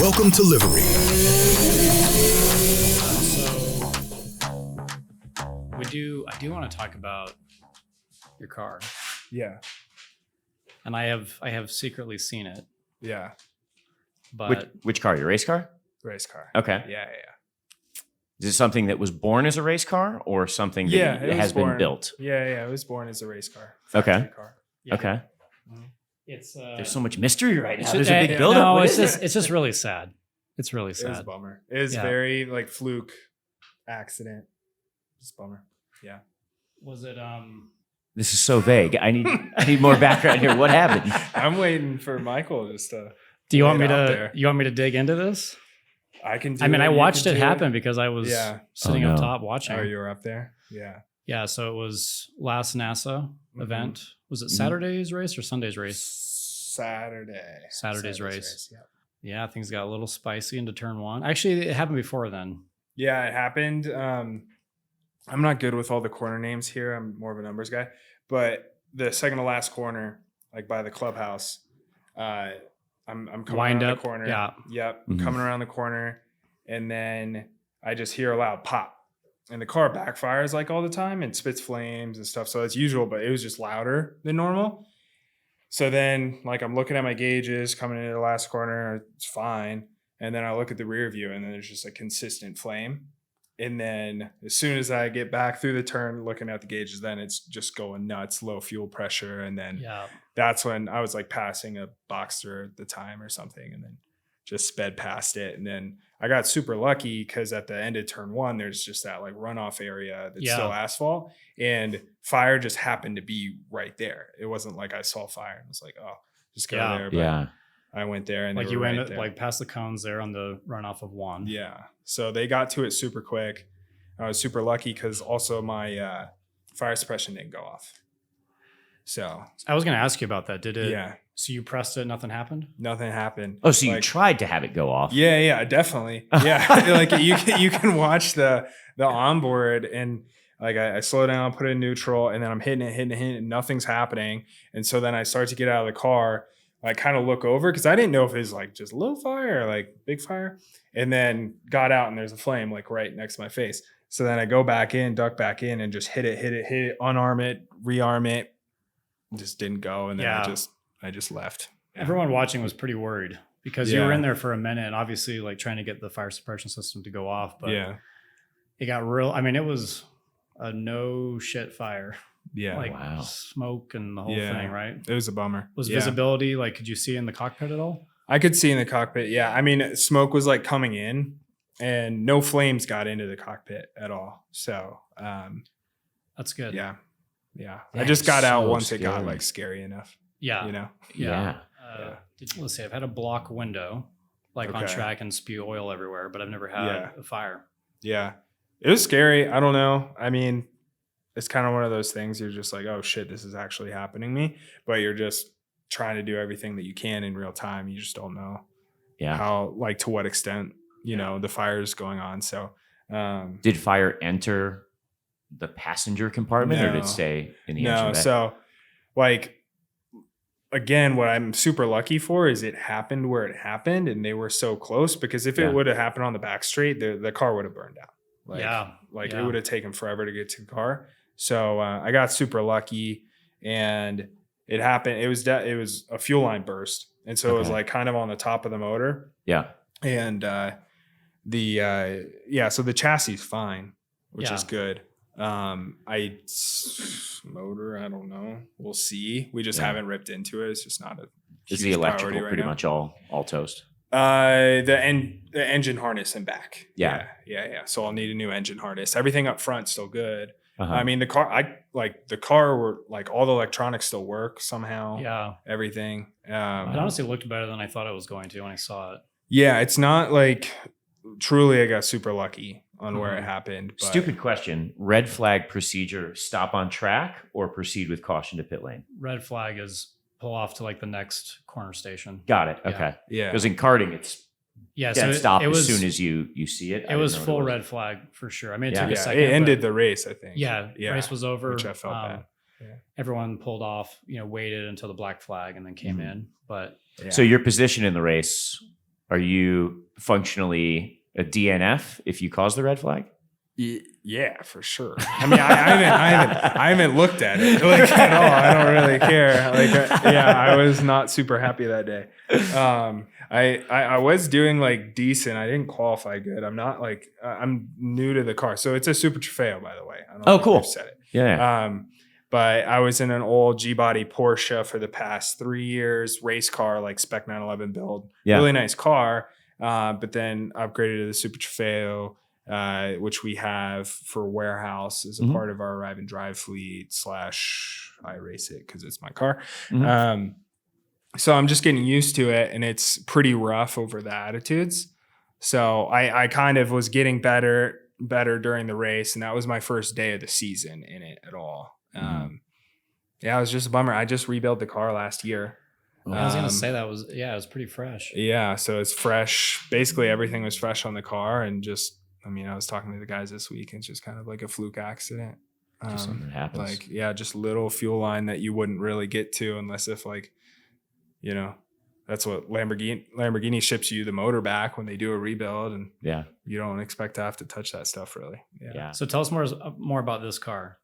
Welcome to Livery. I do want to talk about your car. Yeah. And I have secretly seen it, Yeah. but Which car? Your race car? Race car. Okay. Yeah. Is it something that was born as a race car or something that Yeah. It has was born, been built? Yeah. It was born as a race car. Okay. Factory car. yeah, Okay. it's There's so much mystery right now. it's There's a big just- buildup. No, What it's is it? just really sad. It's really It was a sad. bummer. It was Yeah. very like fluke accident. Just a bummer. Yeah. Was it This is so vague. I need more background here. What happened? I'm waiting for Michael just to. Do you want lay me it out to there. you want me to dig into this? I can do I mean, it, I you watched can it do happen because I was Yeah. sitting Oh, up no. top watching. Oh, you were up there? Yeah. Yeah, so it was last NASA Mhm. event. Was it Mhm. Saturday's race or Sunday's race? Saturday's race. Yeah. Yeah, things got a little spicy into turn one. Actually, it happened before then. Yeah, it happened. I'm not good with all the corner names here. I'm more of a numbers guy. But the second to last corner, like by the clubhouse, I'm coming Wind around up, the corner. yeah. Yep. Mhm. Coming around the corner, and then I just hear a loud pop, and the car backfires like all the time and spits flames and stuff. So it's usual, but it was just louder than normal. So then, like, I'm looking at my gauges coming into the last corner. It's fine. And then I look at the rear view, and then there's just a consistent flame. And then as soon as I get back through the turn, looking at the gauges, then it's just going nuts, low fuel pressure. And then Yeah. that's when I was like passing a Boxster at the time or something, and then just sped past it. And then I got super lucky because at the end of turn one, there's just that like runoff area that's still asphalt, and fire just happened to be right there. It wasn't like I saw fire and was like, oh, just go Yeah. there. But Yeah. I went there, and Like they you were right went there. like past the cones there on the runoff of one. Yeah. So they got to it super quick. I was super lucky because also my fire suppression didn't go off. So I was going to ask you about that. Did it? yeah, So you pressed it, nothing happened? nothing happened. Oh, so you Like, tried to have it go off? Yeah, definitely. Yeah, like you can watch the onboard, and like I slow down, put it in neutral, and then I'm hitting it, and nothing's happening. And so then I start to get out of the car, like kind of look over because I didn't know if it was like just low fire or like big fire, and then got out and there's a flame like right next to my face. So then I go back in, duck back in, and just hit it, unarm it, rearm it. Just didn't go, and then Yeah. I just left. Yeah. Everyone watching was pretty worried because you Yeah. were in there for a minute and obviously like trying to get the fire suppression system to go off. But Yeah, it got real. I mean, it was a no shit fire, yeah, like Wow. smoke and the whole Yeah. thing, right? it was a bummer. Was Yeah. visibility, like, could you see in the cockpit at all? I could see in the cockpit. Yeah. I mean, smoke was like coming in, and no flames got into the cockpit at all. So, That's good. yeah. I That just is got out so once it got scary. like scary enough, Yeah. you know? Yeah. Yeah. Let's see. I've had a block window like on Okay. track and spew oil everywhere, but I've never had Yeah. a fire. Yeah. It was scary. I don't know. I mean, it's kind of one of those things you're just like, oh shit, this is actually happening to me. But you're just trying to do everything that you can in real time. You just don't know Yeah. how, like, to what extent, you know, the fire is going on. So, Did fire enter the passenger compartment or did No. it stay in the engine no. bay? So, like, again, what I'm super lucky for is it happened where it happened, and they were so close, because if Yeah. it would have happened on the back straight, the car would have burned out. Like, Yeah. Like Yeah. it would have taken forever to get to the car. So I got super lucky, and it happened. It was a fuel line burst, and so it was Okay. like kind of on the top of the motor, Yeah. and so the chassis is fine, which Yeah. is good. Motor, I don't know. We'll see. We just Yeah. haven't ripped into it. It's just not a Is huge the electrical priority right pretty now. much all toast? The engine harness and back. Yeah. Yeah. So I'll need a new engine harness. Everything up front still good. Uh-huh. I mean, the car were like all the electronics still work somehow. Yeah. Everything. It honestly looked better than I thought it was going to when I saw it. Yeah, it's not like truly I got super lucky on where it Mhm. happened. But Stupid question. Red flag procedure, stop on track or proceed with caution to pit lane? Red flag is pull off to like the next corner station. Got it. Yeah. Okay. Yeah. Because in karting, it's Yeah. dead So stop it was, as soon as you see it. it was full red flag for sure. I mean, it Yeah. took a Yeah, second. it ended but the race, I think. yeah. Race was over. Which I felt bad. Yeah. Everyone pulled off, waited until the black flag and then came Mhm. in. But Yeah. So your position in the race, Are you functionally a DNF if you cause the red flag? Yeah, for sure. I mean, I haven't looked at it like at all. I don't really care. Like, I was not super happy that day. I was doing like decent. I didn't qualify good. I'm not like I'm new to the car, so it's a Super Trofeo, by the way. I don't know if cool. you've said it. Yeah. But I was in an old G-body Porsche for the past 3 years, race car, like spec 911 build, really nice car. But then upgraded to the Super Trofeo. Which we have for warehouse as a part of our arrive and drive fleet / I race it because it's my car. So I'm just getting used to it, and it's pretty rough over the attitudes. So I kind of was getting better during the race, and that was my first day of the season in it at all. It was just a bummer. I just rebuilt the car last year. I was gonna say it was pretty fresh. Yeah, so it's fresh. Basically, everything was fresh on the car, and just. I mean, I was talking to the guys this week, and it's just kind of like a fluke accident. Just something that happens. Like, just little fuel line that you wouldn't really get to unless if like, that's what Lamborghini ships you the motor back when they do a rebuild, and you don't expect to have to touch that stuff really. Yeah. So tell us more about this car.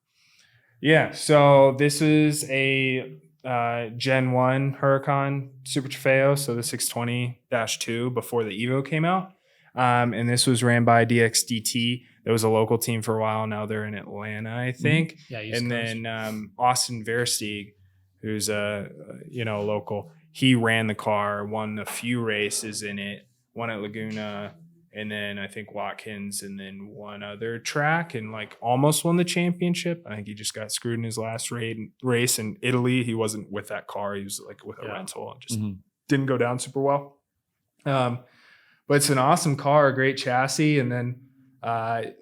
Yeah. So this is a Gen 1 Huracan Super Trofeo. So the 620-2 before the Evo came out. And this was ran by DXDT. There was a local team for a while. Now they're in Atlanta, I think. Yeah, and then Austin Versteeg, who's a local, he ran the car, won a few races in it, won at Laguna, and then I think Watkins, and then one other track, and like almost won the championship. I think he just got screwed in his last race in Italy. He wasn't with that car. He was like with a rental, and just didn't go down super well. But it's an awesome car, a great chassis. And then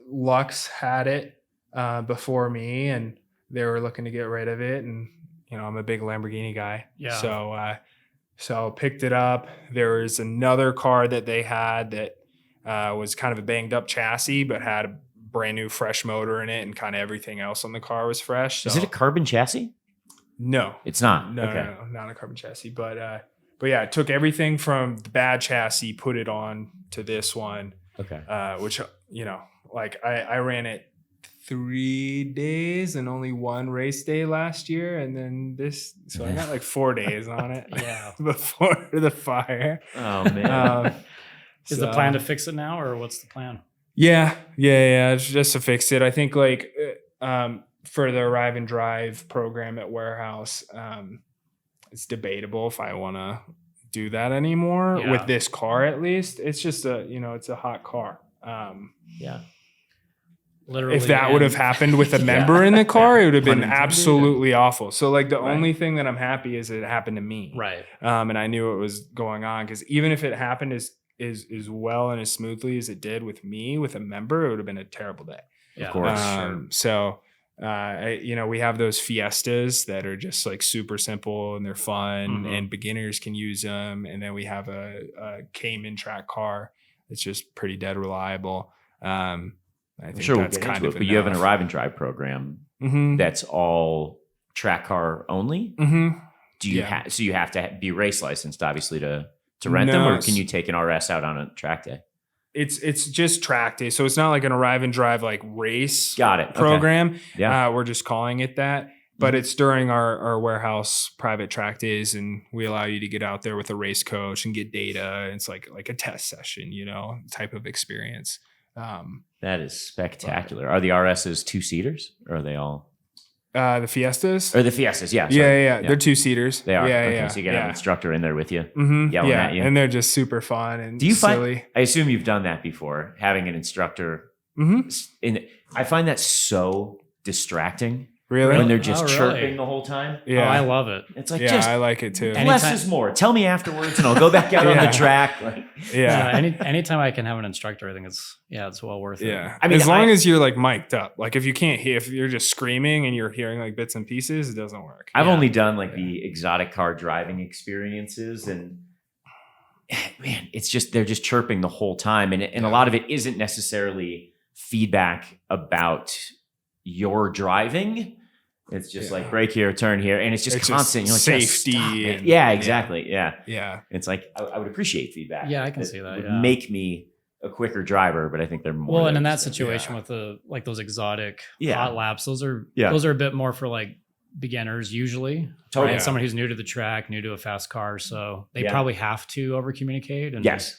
Lux had it before me, and they were looking to get rid of it. And, I'm a big Lamborghini guy. Yeah. So picked it up. There was another car that they had that was kind of a banged up chassis, but had a brand new fresh motor in it, and kind of everything else on the car was fresh. So. Is it a carbon chassis? No. It's not? No, not a carbon chassis. But yeah, it took everything from the bad chassis, put it on to this one. Okay. Which, I ran it 3 days and only one race day last year. And then so I got like 4 days on it. Before the fire. Oh, man. Is the plan to fix it now, or what's the plan? Yeah. It's just to fix it. I think for the arrive and drive program at warehouse, it's debatable if I want to do that anymore with this car. At least it's just it's a hot car. Literally, if that would have happened with a member in the car, it would have been absolutely awful. So like the only thing that I'm happy is it happened to me. Right. And I knew what was going on, because even if it happened as well and as smoothly as it did with me, with a member, it would have been a terrible day. Of course. So we have those Fiestas that are just like super simple and they're fun, and beginners can use them. And then we have a Cayman track car that's just pretty dead reliable. I think sure, that's we'll get kind into of it, but you have an arrive and drive program that's all track car only. Do you so you have to be race licensed, obviously, to rent them, or can you take an RS out on a track day? It's just track day, so it's not like an arrive and drive like race Okay. program. Yeah, we're just calling it that, but it's during our warehouse private track days, and we allow you to get out there with a race coach and get data. It's like a test session, type of experience. That is spectacular. Are the RSs 2-seaters, or are they all? The Fiestas? Or the Fiestas, yeah. Yeah. They're 2-seaters. They are. Yeah, okay, yeah. So you get an instructor in there with you, yelling at you. And they're just super fun and Do you silly. I assume you've done that before, having an instructor. I find that so distracting. Really? When they're just chirping the whole time. Yeah. Oh, I love it. It's like, I like it too. Less is more. Tell me afterwards and I'll go back out on the track. Anytime I can have an instructor, I think it's well worth it. Yeah. I mean, as long as you're like mic'd up, like if you can't hear, if you're just screaming and you're hearing like bits and pieces, it doesn't work. I've only done like the exotic car driving experiences, and man, it's just, they're just chirping the whole time. And a lot of it isn't necessarily feedback about your driving. It's just like brake here, turn here, and it's just constant. Just You're like, safety. and, yeah, exactly. Yeah. Yeah. It's like I would appreciate feedback. Yeah, I can see that. Would Yeah. make me a quicker driver, but I think they're more. Well, and in that situation with the like those exotic hot laps, those are a bit more for like beginners usually. Totally. Right? Someone who's new to the track, new to a fast car, so they probably have to over communicate and just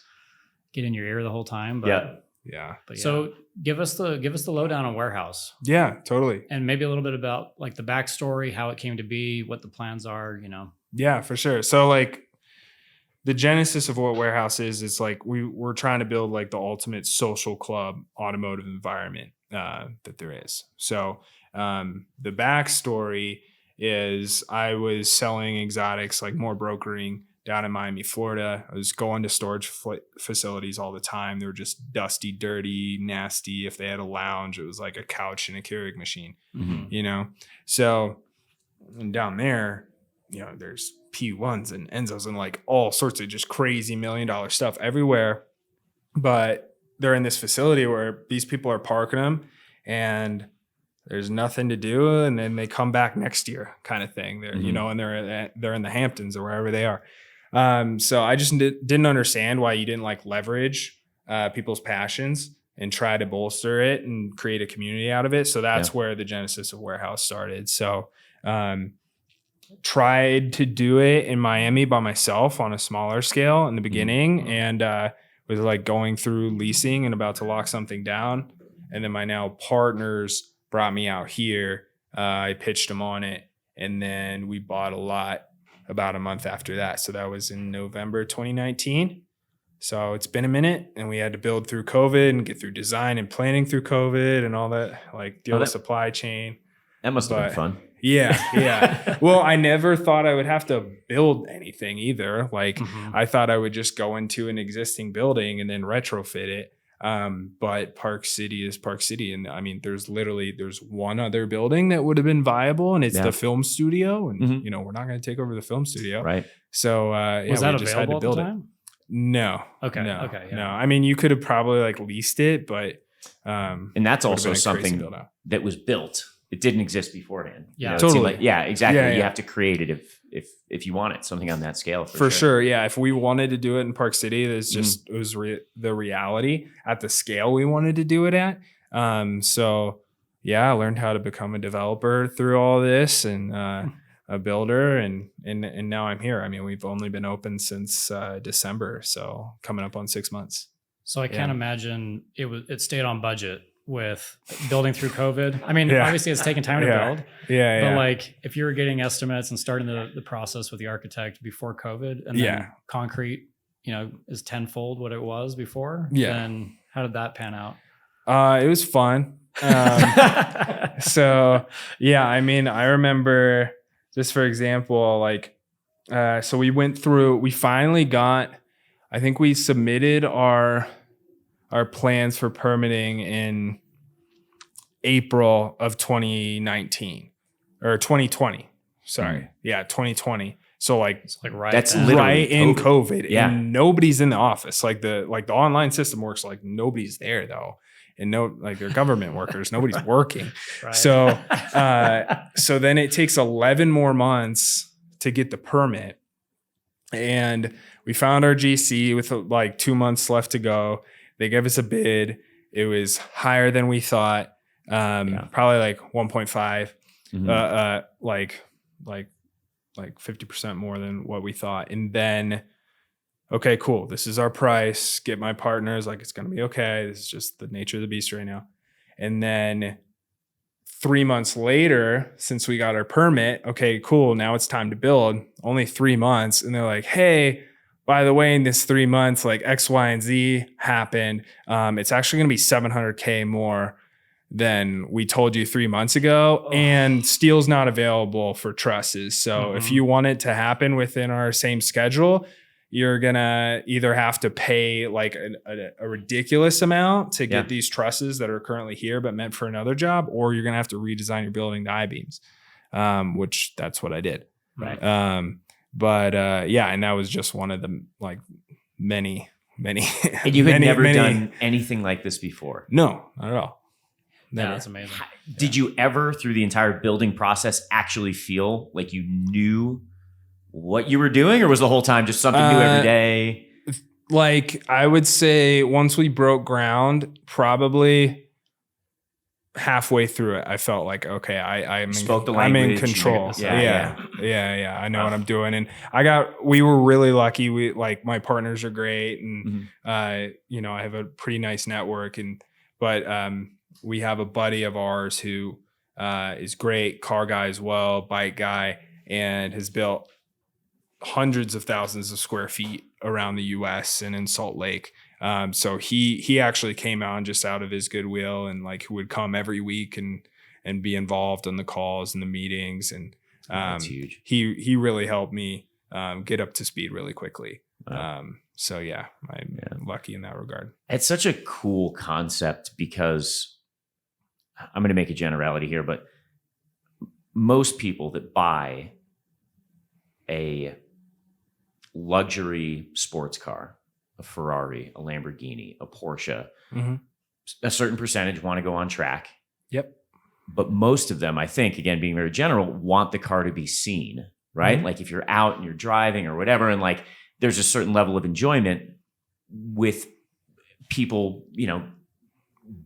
get in your ear the whole time. But But so give us the lowdown on Warehouse. Yeah, totally. And maybe a little bit about like the backstory, how it came to be, what the plans are, Yeah, for sure. So like the genesis of what Warehouse is, it's like we're trying to build like the ultimate social club automotive environment that there is. So the backstory is I was selling exotics, like more brokering down in Miami, Florida. I was going to storage facilities all the time. They were just dusty, dirty, nasty. If they had a lounge, it was like a couch and a Keurig machine, So and down there, there's P1s and Enzos and like all sorts of just crazy $1 million stuff everywhere. But they're in this facility where these people are parking them and there's nothing to do. And then they come back next year kind of thing. They're, and they're in the Hamptons or wherever they are. So I just didn't understand why you didn't like leverage people's passions and try to bolster it and create a community out of it. So that's where the genesis of Warehouse started. So tried to do it in Miami by myself on a smaller scale in the beginning and was like going through leasing and about to lock something down. And then my now partners brought me out here. I pitched them on it and then we bought a lot about a month after that. So that was in November 2019. So it's been a minute and we had to build through COVID and get through design and planning through COVID and all that, like deal with supply chain. That must have been fun. Yeah. Well, I never thought I would have to build anything either. Like I thought I would just go into an existing building and then retrofit it. But Park City is Park City. And I mean, there's one other building that would have been viable and it's the film studio. And, we're not going to take over the film studio. Right. So, was that available at the time? No. Okay. No. I mean, you could have probably like leased it, but, and that's also something that was built. It didn't exist beforehand. Yeah, totally. Exactly. Yeah. You have to create it if you want it, something on that scale. For sure. Yeah. If we wanted to do it in Park City, it was the reality at the scale we wanted to do it at. So yeah, I learned how to become a developer through all this and a builder and now I'm here. I mean, we've only been open since December, so coming up on 6 months. So I can't imagine it stayed on budget with building through COVID. I mean, obviously it's taken time to build. But like if you were getting estimates and starting the process with the architect before COVID and then concrete, is tenfold what it was before. Then how did that pan out? It was fun. So yeah, I mean, I remember just for example, like, so we finally got, I think we submitted our plans for permitting in April of 2019 or 2020. Sorry. Yeah. 2020. So like right, that's right in COVID. Yeah. And nobody's in the office. Like the online system works. Like nobody's there though. And they're government workers. Nobody's working. Right. So, so then it takes 11 more months to get the permit. And we found our GC with like 2 months left to go. They gave us a bid. It was higher than we thought. Probably like 1.5, like 50% more than what we thought. And then, okay, cool. This is our price. Get my partners. Like, it's going to be okay. This is just the nature of the beast right now. And then 3 months later, since we got our permit, okay, cool. Now it's time to build. Only 3 months. And they're like, hey, by the way, in this 3 months, like X, Y, and Z happened. It's actually going to be $700K more than we told you 3 months ago. And steel's not available for trusses. So if you want it to happen within our same schedule, you're going to either have to pay like a ridiculous amount to get these trusses that are currently here, but meant for another job, or you're going to have to redesign your building to I-beams, which that's what I did. Right. And that was just one of the like many. And you had never done anything like this before? No, not at all. Yeah, that's amazing. Did you ever, through the entire building process, actually feel like you knew what you were doing, or was the whole time just something new every day? Like, I would say once we broke ground, probably halfway through it, I felt like, okay, I'm in control. Yeah. I know what I'm doing. And we were really lucky. My partners are great. And, I have a pretty nice network, but we have a buddy of ours who, is great, car guy as well, bike guy, and has built hundreds of thousands of square feet around the US and in Salt Lake. So he actually came on just out of his goodwill, and like, who would come every week and be involved in the calls and the meetings. And that's huge. He really helped me get up to speed really quickly. Wow. So yeah, I'm lucky in that regard. It's such a cool concept, because I'm going to make a generality here, but most people that buy a luxury sports car, a Ferrari, a Lamborghini, a Porsche, a certain percentage want to go on track. Yep. But most of them, I think, again, being very general, want the car to be seen, right? Like, if you're out and you're driving or whatever, and like, there's a certain level of enjoyment with people,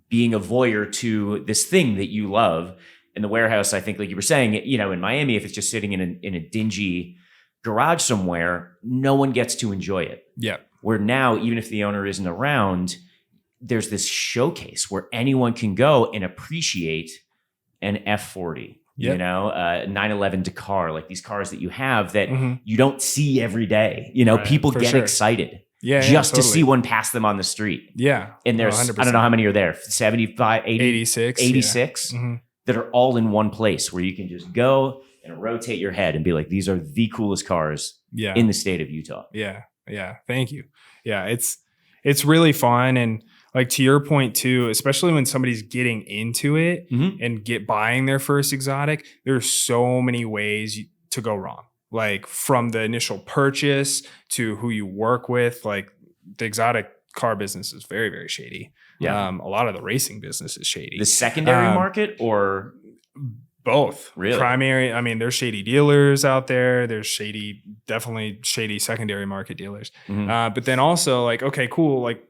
being a voyeur to this thing that you love. In the warehouse, I think, like you were saying, in Miami, if it's just sitting in a dingy garage somewhere, no one gets to enjoy it. Yeah. Where now, even if the owner isn't around, there's this showcase where anyone can go and appreciate an F40, a 911 Dakar, like these cars that you have that you don't see every day. People get excited just to see one pass them on the street. Yeah. And there's, 100%. I don't know how many are there, 75, 80, 86 that are all in one place where you can just go and rotate your head and be like, these are the coolest cars in the state of Utah. Yeah. Yeah. Thank you. Yeah. It's really fun. And like, to your point too, especially when somebody's getting into it and buying their first exotic, there's so many ways to go wrong. Like, from the initial purchase to who you work with. Like, the exotic car business is very, very shady. Yeah. A lot of the racing business is shady. The secondary market, or both? Really? Primary. I mean, there's shady dealers out there. There's definitely shady secondary market dealers. But then also, like, okay, cool. Like,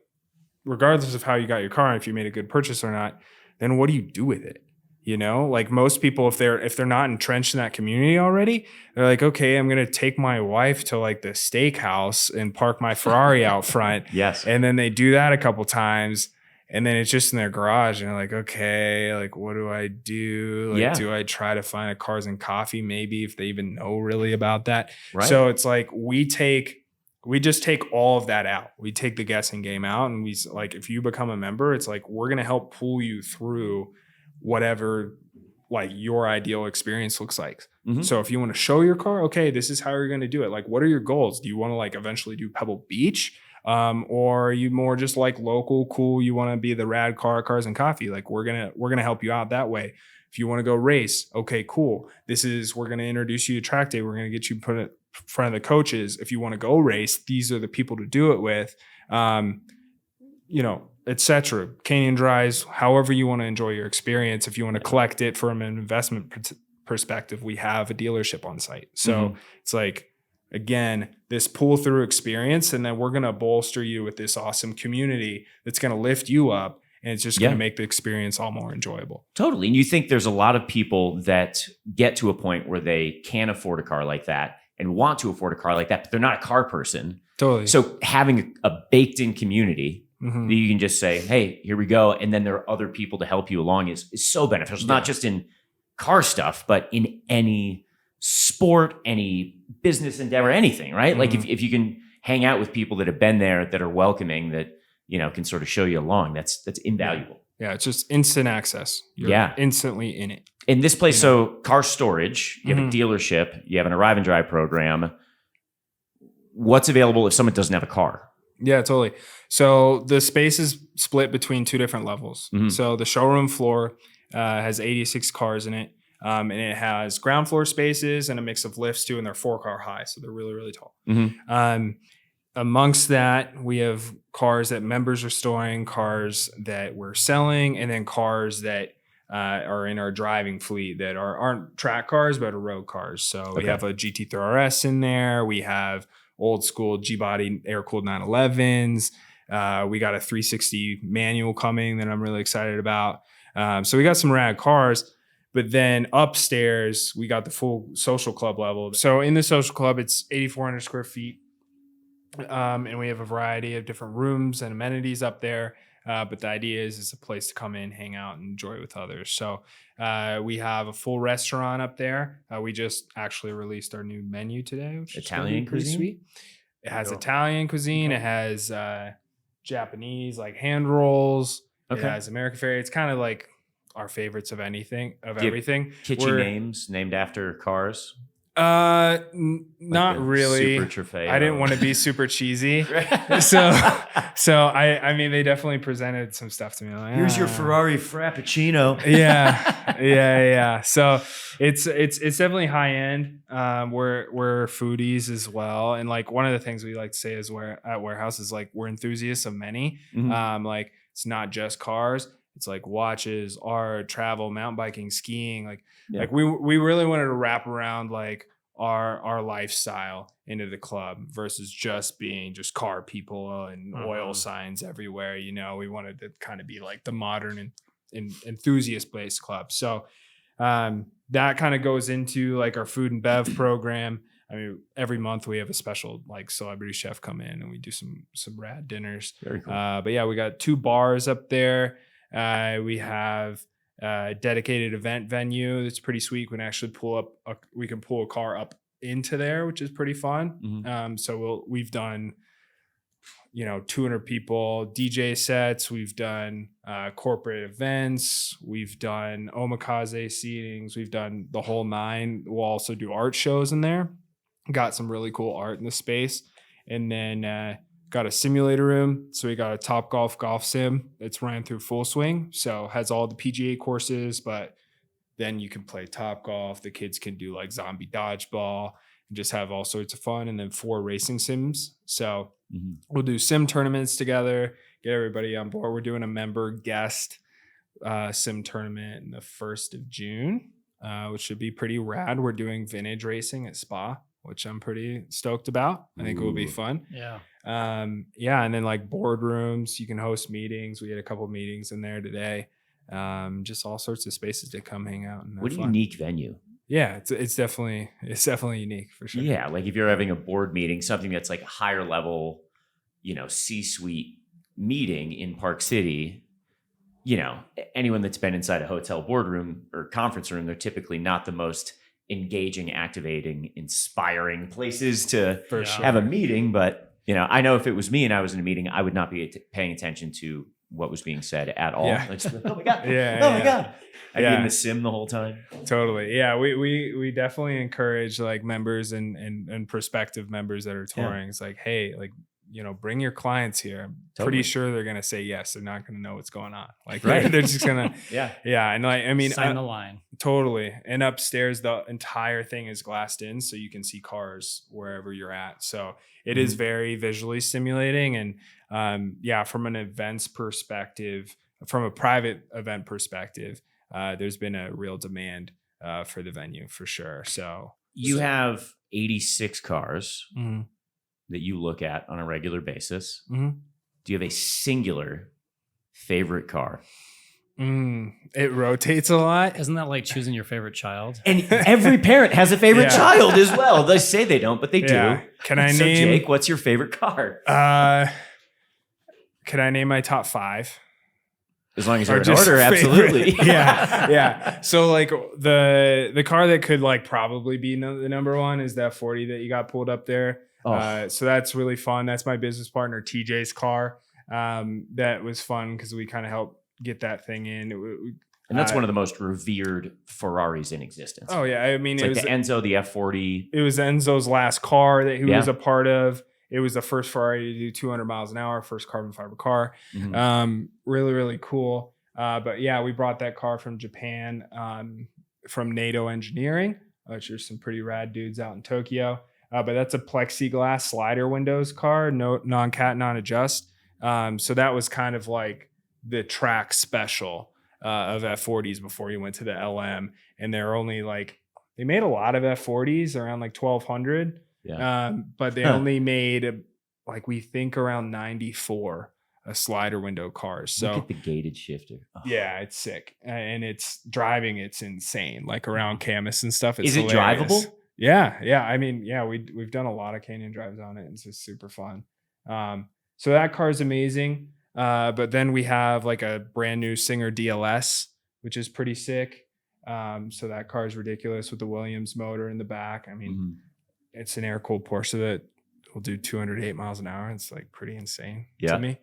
regardless of how you got your car, if you made a good purchase or not, then what do you do with it? Like, most people, if they're not entrenched in that community already, they're like, okay, I'm going to take my wife to like the steakhouse and park my Ferrari out front. Yes. And then they do that a couple times, and then it's just in their garage, and they're like, okay, like, what do I do? Like, do I try to find a Cars and Coffee, maybe, if they even know really about that? Right. So it's like, we just take all of that out. We take the guessing game out, and if you become a member, it's like, we're going to help pull you through whatever like your ideal experience looks like. So if you want to show your car, okay, this is how you're going to do it. Like, what are your goals? Do you want to like eventually do Pebble Beach? Or are you more just like local, cool? You want to be the rad car, Cars and Coffee? Like, we're going to help you out that way. If you want to go race, okay, cool. We're going to introduce you to track day. We're going to get you put in front of the coaches. If you want to go race, these are the people to do it with. Etc. Canyon drives, however you want to enjoy your experience. If you want to collect it from an investment perspective, we have a dealership on site. So it's like, again, this pull through experience, and then we're going to bolster you with this awesome community that's going to lift you up, and it's just going to make the experience all more enjoyable. Totally. And you think there's a lot of people that get to a point where they can afford a car like that and want to afford a car like that, but they're not a car person. Totally. So having a baked in community that you can just say, hey, here we go. And then there are other people to help you along is so beneficial, not just in car stuff, but in any sport, any business endeavor, anything, right? Like, if you can hang out with people that have been there, that are welcoming, that, can sort of show you along, that's invaluable. Yeah. It's just instant access. You're instantly in it. In this place, so car storage, you have a dealership, you have an arrive and drive program. What's available if someone doesn't have a car? Yeah, totally. So the space is split between two different levels. So the showroom floor has 86 cars in it. And it has ground floor spaces and a mix of lifts too, and they're 4-car high. So they're really, really tall. Amongst that, we have cars that members are storing, cars that we're selling, and then cars that are in our driving fleet that aren't track cars, but are road cars. So we have a GT3 RS in there. We have old school G-body air-cooled 911s. We got a 360 manual coming that I'm really excited about. So we got some rad cars. But then upstairs, we got the full social club level. So in the social club, it's 8,400 square feet. And we have a variety of different rooms and amenities up there. But the idea is it's a place to come in, hang out, and enjoy with others. So we have a full restaurant up there. We just actually released our new menu today, which Italian is pretty cuisine. Sweet. It has Italian cuisine. It has Japanese like hand rolls. It has American fare. It's kind of like our favorites of everything. Kitchen names named after cars. Not really. Super Trofeo. I didn't want to be super cheesy. so I mean, they definitely presented some stuff to me. Like, here's your Ferrari Frappuccino. Yeah. So it's definitely high end. We're foodies as well. And like one of the things we like to say is at Warehouse is like, we're enthusiasts of many. Like it's not just cars. It's like watches, art, travel, mountain biking, skiing. Like we really wanted to wrap around like our lifestyle into the club versus just being just car people and oil signs everywhere. You know, we wanted to kind of be like the modern and enthusiast based club. So that kind of goes into like our food and bev program. I mean, every month we have a special like celebrity chef come in and we do some rad dinners. Very cool. But yeah, we got 2 bars up there. We have a dedicated event venue that's pretty sweet. We can actually pull a car up into there, which is pretty fun. So we've done, 200 people DJ sets. We've done corporate events. We've done omakase seatings. We've done the whole 9. We'll also do art shows in there. Got some really cool art in the space. And then got a simulator room. So we got a Topgolf golf sim that's ran through Full Swing. So has all the PGA courses, but then you can play Topgolf. The kids can do like zombie dodgeball and just have all sorts of fun. And then 4 racing sims. So we'll do sim tournaments together, get everybody on board. We're doing a member guest sim tournament in the 1st of June, which should be pretty rad. We're doing vintage racing at Spa, which I'm pretty stoked about. I think it will be fun. Yeah. And then like boardrooms, you can host meetings. We had a couple of meetings in there today. Just all sorts of spaces to come hang out. And what a unique venue. Yeah, it's definitely unique for sure. Yeah, like if you're having a board meeting, something that's like higher level, C-suite meeting in Park City, anyone that's been inside a hotel boardroom or conference room, they're typically not the most engaging, activating, inspiring places to have a meeting. But, I know if it was me and I was in a meeting, I would not be paying attention to what was being said at all. Yeah. Like, oh my God. My God. I'd be in the sim the whole time. Totally. Yeah. We definitely encourage like members and prospective members that are touring. It's like, hey, like, bring your clients here. I'm pretty sure they're going to say yes. They're not going to know what's going on. Like they're just going to, yeah. And like, I mean, sign the line. Totally. And upstairs, the entire thing is glassed in. So you can see cars wherever you're at. So it is very visually stimulating. And from an events perspective, from a private event perspective, there's been a real demand for the venue for sure. So you have 86 cars that you look at on a regular basis. Do you have a singular favorite car? It rotates a lot. Isn't that like choosing your favorite child? And every parent has a favorite child as well. They say they don't, but they do. Can I name? Jake, what's your favorite car? Can I name my top 5? As long as you're in order, absolutely. Yeah. So like the car that could like probably be the number 1 is that 40 that you got pulled up there. So that's really fun. That's my business partner TJ's car. That was fun because we kind of helped get that thing in. And that's one of the most revered Ferraris in existence. Oh yeah, I mean it's like the Enzo, the F40. It was Enzo's last car that he was a part of. It was the first Ferrari to do 200 miles an hour, first carbon fiber car. Really, really cool. But yeah, we brought that car from Japan, from NATO Engineering, which are some pretty rad dudes out in Tokyo. But that's a plexiglass slider windows car, no non-cat, non-adjust. So that was kind of like the track special. of F40s before he went to the LM, and they're only like, they made a lot of F40s around like 1200, but they only made like, we think around 94 slider window cars. So look at the gated shifter. Oh. Yeah, it's sick, and it's driving. It's insane. Like around Camas and stuff. Is it drivable? Yeah. I mean, yeah, we've done a lot of canyon drives on it. It's just super fun. So that car is amazing. But then we have like a brand new Singer DLS, which is pretty sick. So that car is ridiculous with the Williams motor in the back. I mean, it's an air-cooled Porsche that will do 208 miles an hour. It's like pretty insane to me.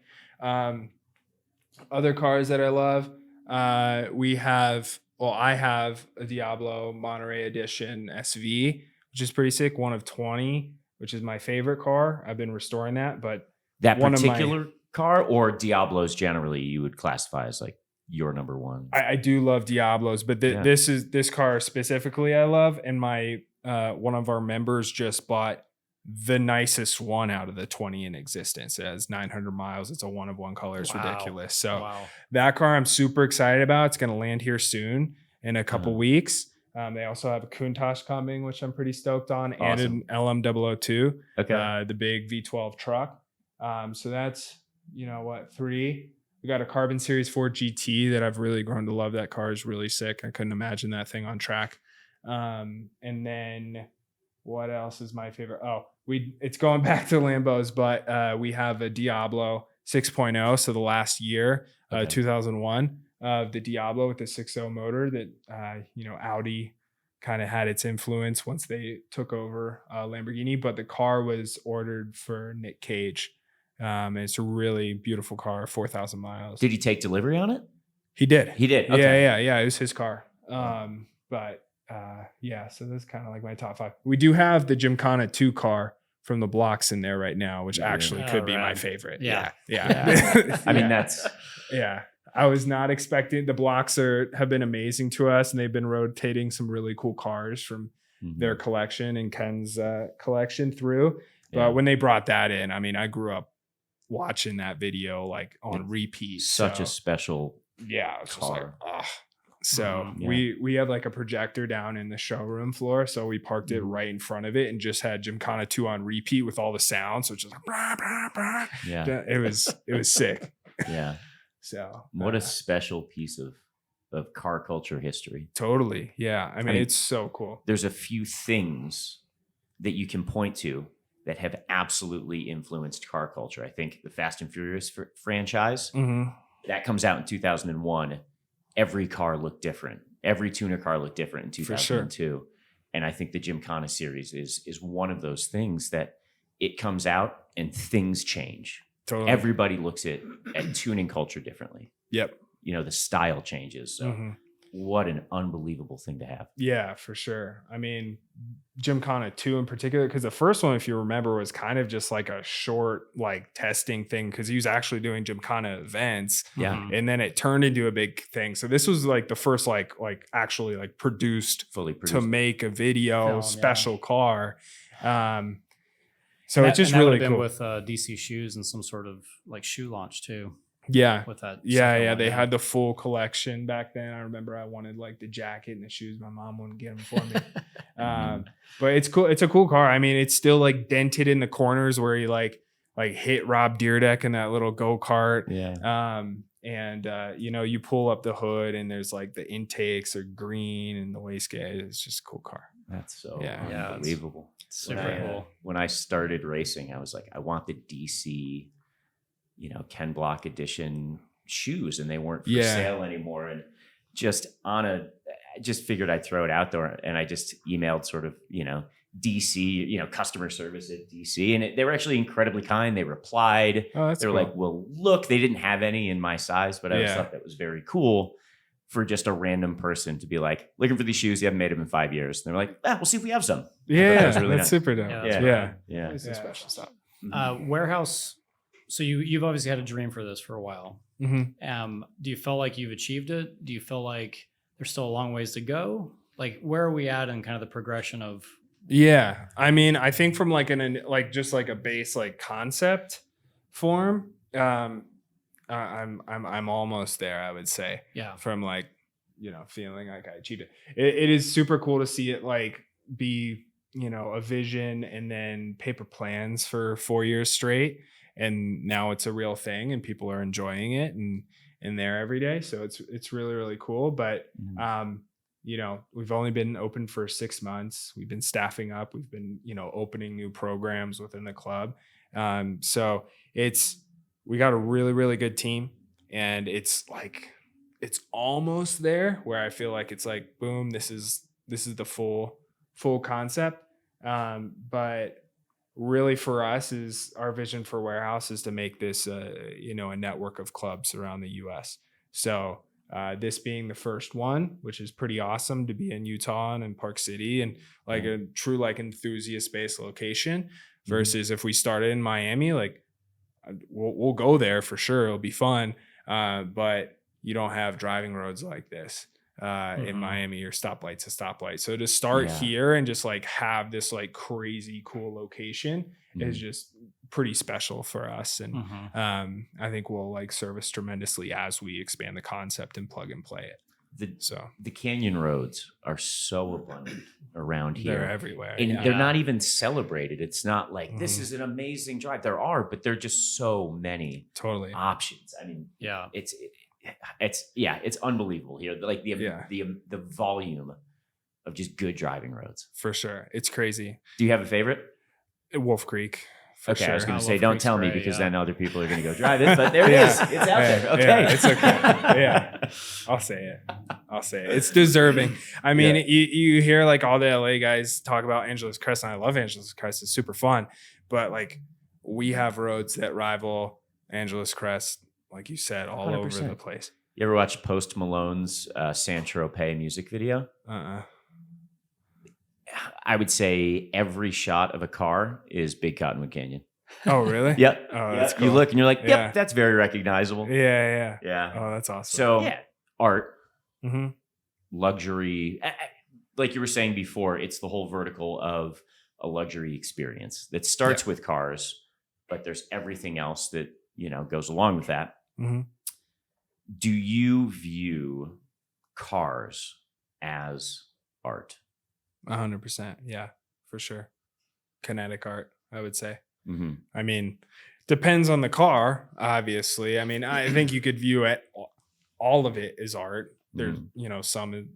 Other cars that I love, I have a Diablo Monterey Edition SV, which is pretty sick. One of 20, which is my favorite car. I've been restoring that, but that particular car, or Diablos generally, you would classify as like your number one. I do love Diablos, but this car specifically I love, and my one of our members just bought the nicest one out of the 20 in existence. It has 900 miles. It's a one of one color. It's ridiculous. So that car I'm super excited about. It's going to land here soon in a couple weeks. They also have a Countach coming, which I'm pretty stoked on, and an LM002, the big V12 truck. So that's, 3. We got a Carbon Series 4 GT that I've really grown to love. That car is really sick. I couldn't imagine that thing on track. And then what else is my favorite? It's going back to Lambos, but we have a Diablo 6.0. So the last year, 2001, of the Diablo with the 6.0 motor that, Audi kind of had its influence once they took over Lamborghini, but the car was ordered for Nick Cage. It's a really beautiful car, 4,000 miles. Did he take delivery on it? He did. Okay. Yeah. It was his car. So that's kind of like my top 5. We do have the Gymkhana 2 car from the blocks in there right now, which actually could be my favorite. Yeah. I mean, that's I was not expecting. The blocks have been amazing to us, and they've been rotating some really cool cars from their collection and Ken's collection through. But when they brought that in, I mean, I grew up watching that video like on repeat. Such a special it's car. Just like, So we have like a projector down in the showroom floor. So we parked it right in front of it and just had Gymkhana 2 on repeat with all the sounds. So it's just like, bah, bah, bah. It was sick. Yeah. So what a special piece of car culture history. Totally. Yeah. I mean, it's so cool. There's a few things that you can point to that have absolutely influenced car culture. I think the Fast and Furious franchise, that comes out in 2001. Every car looked different. Every tuner car looked different in 2002. For sure. And I think the Gymkhana series is one of those things that it comes out and things change. Totally. Everybody looks at tuning culture differently. Yep. The style changes. So what an unbelievable thing to have. Yeah, for sure. I mean, Gymkhana 2 in particular, because the first one, if you remember, was kind of just like a short like testing thing, because he was actually doing Gymkhana events. Yeah. And then it turned into a big thing. So this was like the first like actually like fully produced to make a video special car. So it's just really cool. With DC shoes and some sort of like shoe launch too. Yeah. With that. Yeah. They had the full collection back then. I remember I wanted like the jacket and the shoes. My mom wouldn't get them for me. But it's cool. It's a cool car. I mean, it's still like dented in the corners where he like hit Rob Dyrdek in that little go-kart. Yeah. You pull up the hood and there's like the intakes are green and the wastegate. It's just a cool car. That's so unbelievable. Super cool. When I started racing, I was like, I want the DC, Ken Block edition shoes, and they weren't for sale anymore. And I just figured I'd throw it out there, and I just emailed sort of, DC, customer service at DC, and they were actually incredibly kind. They replied. Oh, that's they were cool. like, well, look, they didn't have any in my size, but I just thought that was very cool for just a random person to be like, looking for these shoes. You haven't made them in 5 years. And they're like, we'll see if we have some. Yeah, that was really that's nice. super dope. Yeah. It's special stuff. Warehouse. So you've obviously had a dream for this for a while. Do you feel like you've achieved it? Do you feel like there's still a long ways to go? Like, where are we at in kind of the progression of? Yeah, I mean, I think from like just like a base like concept form, I'm almost there, I would say. Yeah. From like, feeling like I achieved it. It is super cool to see it like be, a vision and then paper plans for 4 years straight. And now it's a real thing and people are enjoying it and there every day. So it's really, really cool. But, we've only been open for 6 months. We've been staffing up. We've been, opening new programs within the club. So we got a really, really good team, and it's almost there where I feel like it's like, boom, this is the full concept. But really for us is our vision for Warehouse is to make this, a network of clubs around the US. So, this being the first one, which is pretty awesome to be in Utah and in Park City and like a true like enthusiast based location versus if we started in Miami, like we'll go there for sure. It'll be fun. But you don't have driving roads like this in Miami or stoplights to stoplight. So to start here and just like have this like crazy cool location is just pretty special for us. And I think we'll like service tremendously as we expand the concept and plug and play it. The canyon roads are so abundant around here. They're everywhere. And they're not even celebrated. It's not like this is an amazing drive. There are, but there are just so many options. I mean, it's unbelievable here. Like the volume of just good driving roads. For sure. It's crazy. Do you have a favorite? Wolf Creek. Okay, sure. I was going to say, don't tell me because then other people are going to go drive it, but there it is. It's out there. Okay. Yeah, it's okay. I'll say it. It's deserving. I mean, you hear like all the LA guys talk about Angeles Crest, and I love Angeles Crest. It's super fun. But like we have roads that rival Angeles Crest, like you said, all 100%. Over the place. You ever watch Post Malone's Saint-Tropez music video? I would say every shot of a car is Big Cottonwood Canyon. Oh, really? Yep. Oh, that's cool. You look and you're like, yep, that's very recognizable. Yeah. Oh, that's awesome. So art, luxury, like you were saying before, it's the whole vertical of a luxury experience that starts with cars, but there's everything else that, goes along with that. Do you view cars as art? 100%. Yeah, for sure. Kinetic art, I would say. I mean, depends on the car, obviously. I mean, I think you could view it, all of it as art. There's, some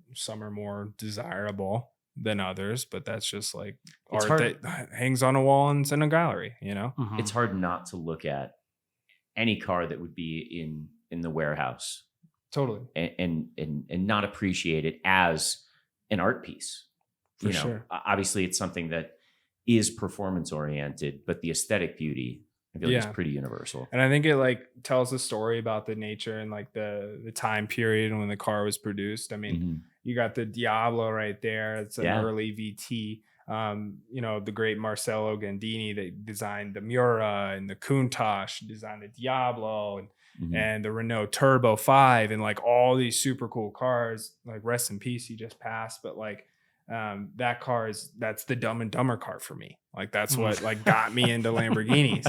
are more desirable than others, but that's just like art that hangs on a wall and is in a gallery, It's hard not to look at any car that would be in the warehouse. Totally. And not appreciate it as an art piece. For sure. Obviously it's something that is performance oriented, but the aesthetic beauty, I feel like is pretty universal. And I think it like tells a story about the nature and like the time period when the car was produced. I mean, you got the Diablo right there. It's an early VT. The great Marcello Gandini, they designed the Miura, and the Countach designed the Diablo, and the Renault Turbo 5, and like all these super cool cars. Like rest in peace, he just passed, but like that's the Dumb and Dumber car for me. Like that's what like got me into Lamborghinis.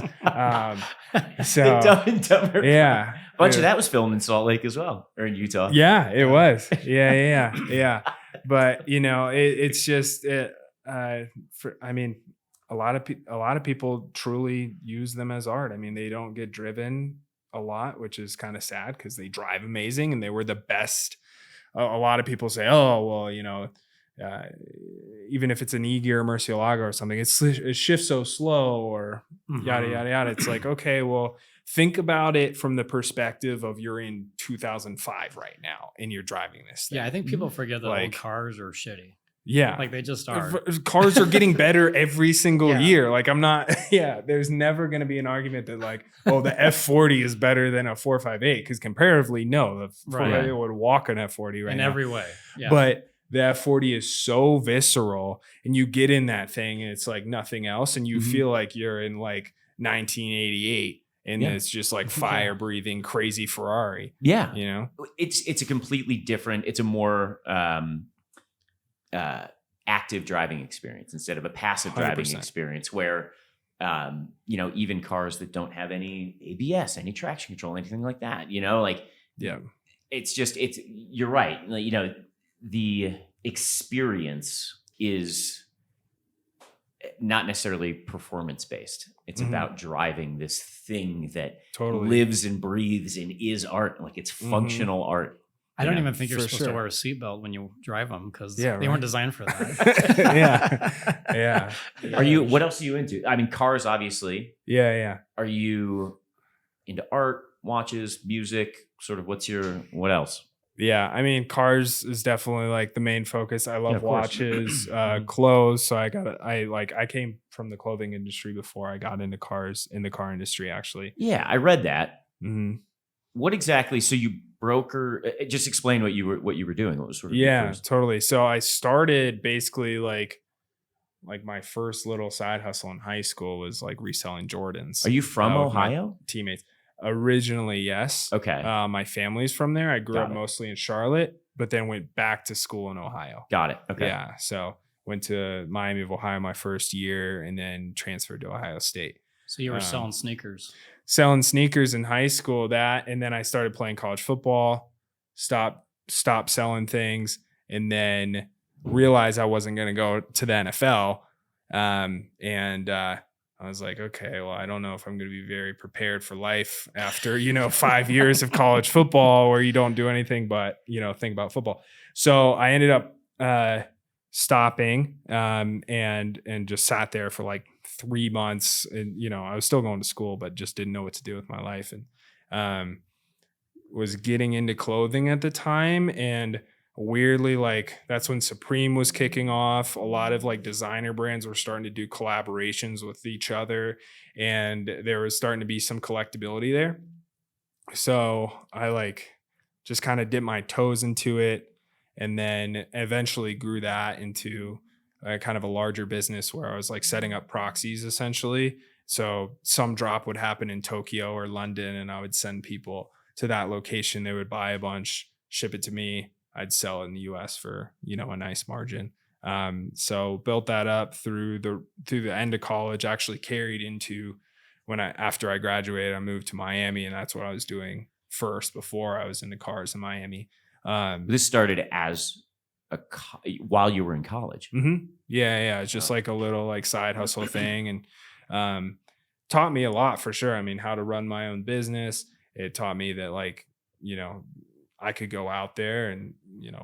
So the Dumb and Dumber. A bunch of that was filmed in Salt Lake as well, or in Utah. Yeah, it was. Yeah. But it's just a lot of people truly use them as art. I mean, they don't get driven a lot, which is kind of sad because they drive amazing and they were the best. A lot of people say, oh, well, even if it's an E-Gear Murcielago or something, it shifts so slow or yada, yada, yada. It's like, okay, well, think about it from the perspective of you're in 2005 right now and you're driving this thing. Yeah, I think people forget that old cars are shitty. Yeah. Like they just are. Cars are getting better every single year. Like there's never going to be an argument that like, oh, the F40 is better than a 458 because comparatively, no, the 458 would walk an F40 right now. In every way. Yeah. But the F40 is so visceral and you get in that thing and it's like nothing else. And you feel like you're in like 1988 and it's just like fire breathing crazy Ferrari. Yeah. It's a completely different, it's a more active driving experience instead of a passive driving 100%. Experience where even cars that don't have any ABS, any traction control, anything like that, like, yeah, you're right. Like, the experience is not necessarily performance based. It's about driving this thing that lives and breathes and is art. Like, it's functional art. I don't even think you're supposed to wear a seatbelt when you drive them because they weren't designed for that. Yeah. What else are you into? I mean, cars, obviously. Yeah. Are you into art, watches, music? Sort of what else? Yeah. I mean, cars is definitely like the main focus. I love watches, clothes. So I came from the clothing industry before I got into cars, in the car industry, actually. Yeah. I read that. What exactly? So you broker, just explain what you were doing. What was sort of totally. So I started basically like my first little side hustle in high school was like reselling Jordans. Are you from Ohio? Teammates. Originally, yes. Okay. My family's from there. I grew up mostly in Charlotte, but then went back to school in Ohio. Got it. Okay. Yeah. So went to Miami of Ohio my first year and then transferred to Ohio State. So you were selling sneakers. Selling sneakers in high school, and then I started playing college football, stopped selling things, and then realized I wasn't going to go to the NFL. I was like, okay, well, I don't know if I'm going to be very prepared for life after, 5 years of college football where you don't do anything but, think about football. So I ended up stopping and just sat there for like 3 months, and I was still going to school but just didn't know what to do with my life, and was getting into clothing at the time. And weirdly, like, that's when Supreme was kicking off. A lot of like designer brands were starting to do collaborations with each other, and there was starting to be some collectability there. So I like just kind of dipped my toes into it, and then eventually grew that into kind of a larger business where I was like setting up proxies essentially. So some drop would happen in Tokyo or London, and I would send people to that location. They would buy a bunch, ship it to me. I'd sell it in the US for, a nice margin. So built that up through the end of college, actually carried into after I graduated. I moved to Miami, and that's what I was doing first before I was into cars in Miami. This started as while you were in college. Yeah. It's just like a little like side hustle thing, and taught me a lot for sure. I mean, how to run my own business. It taught me that like, I could go out there and,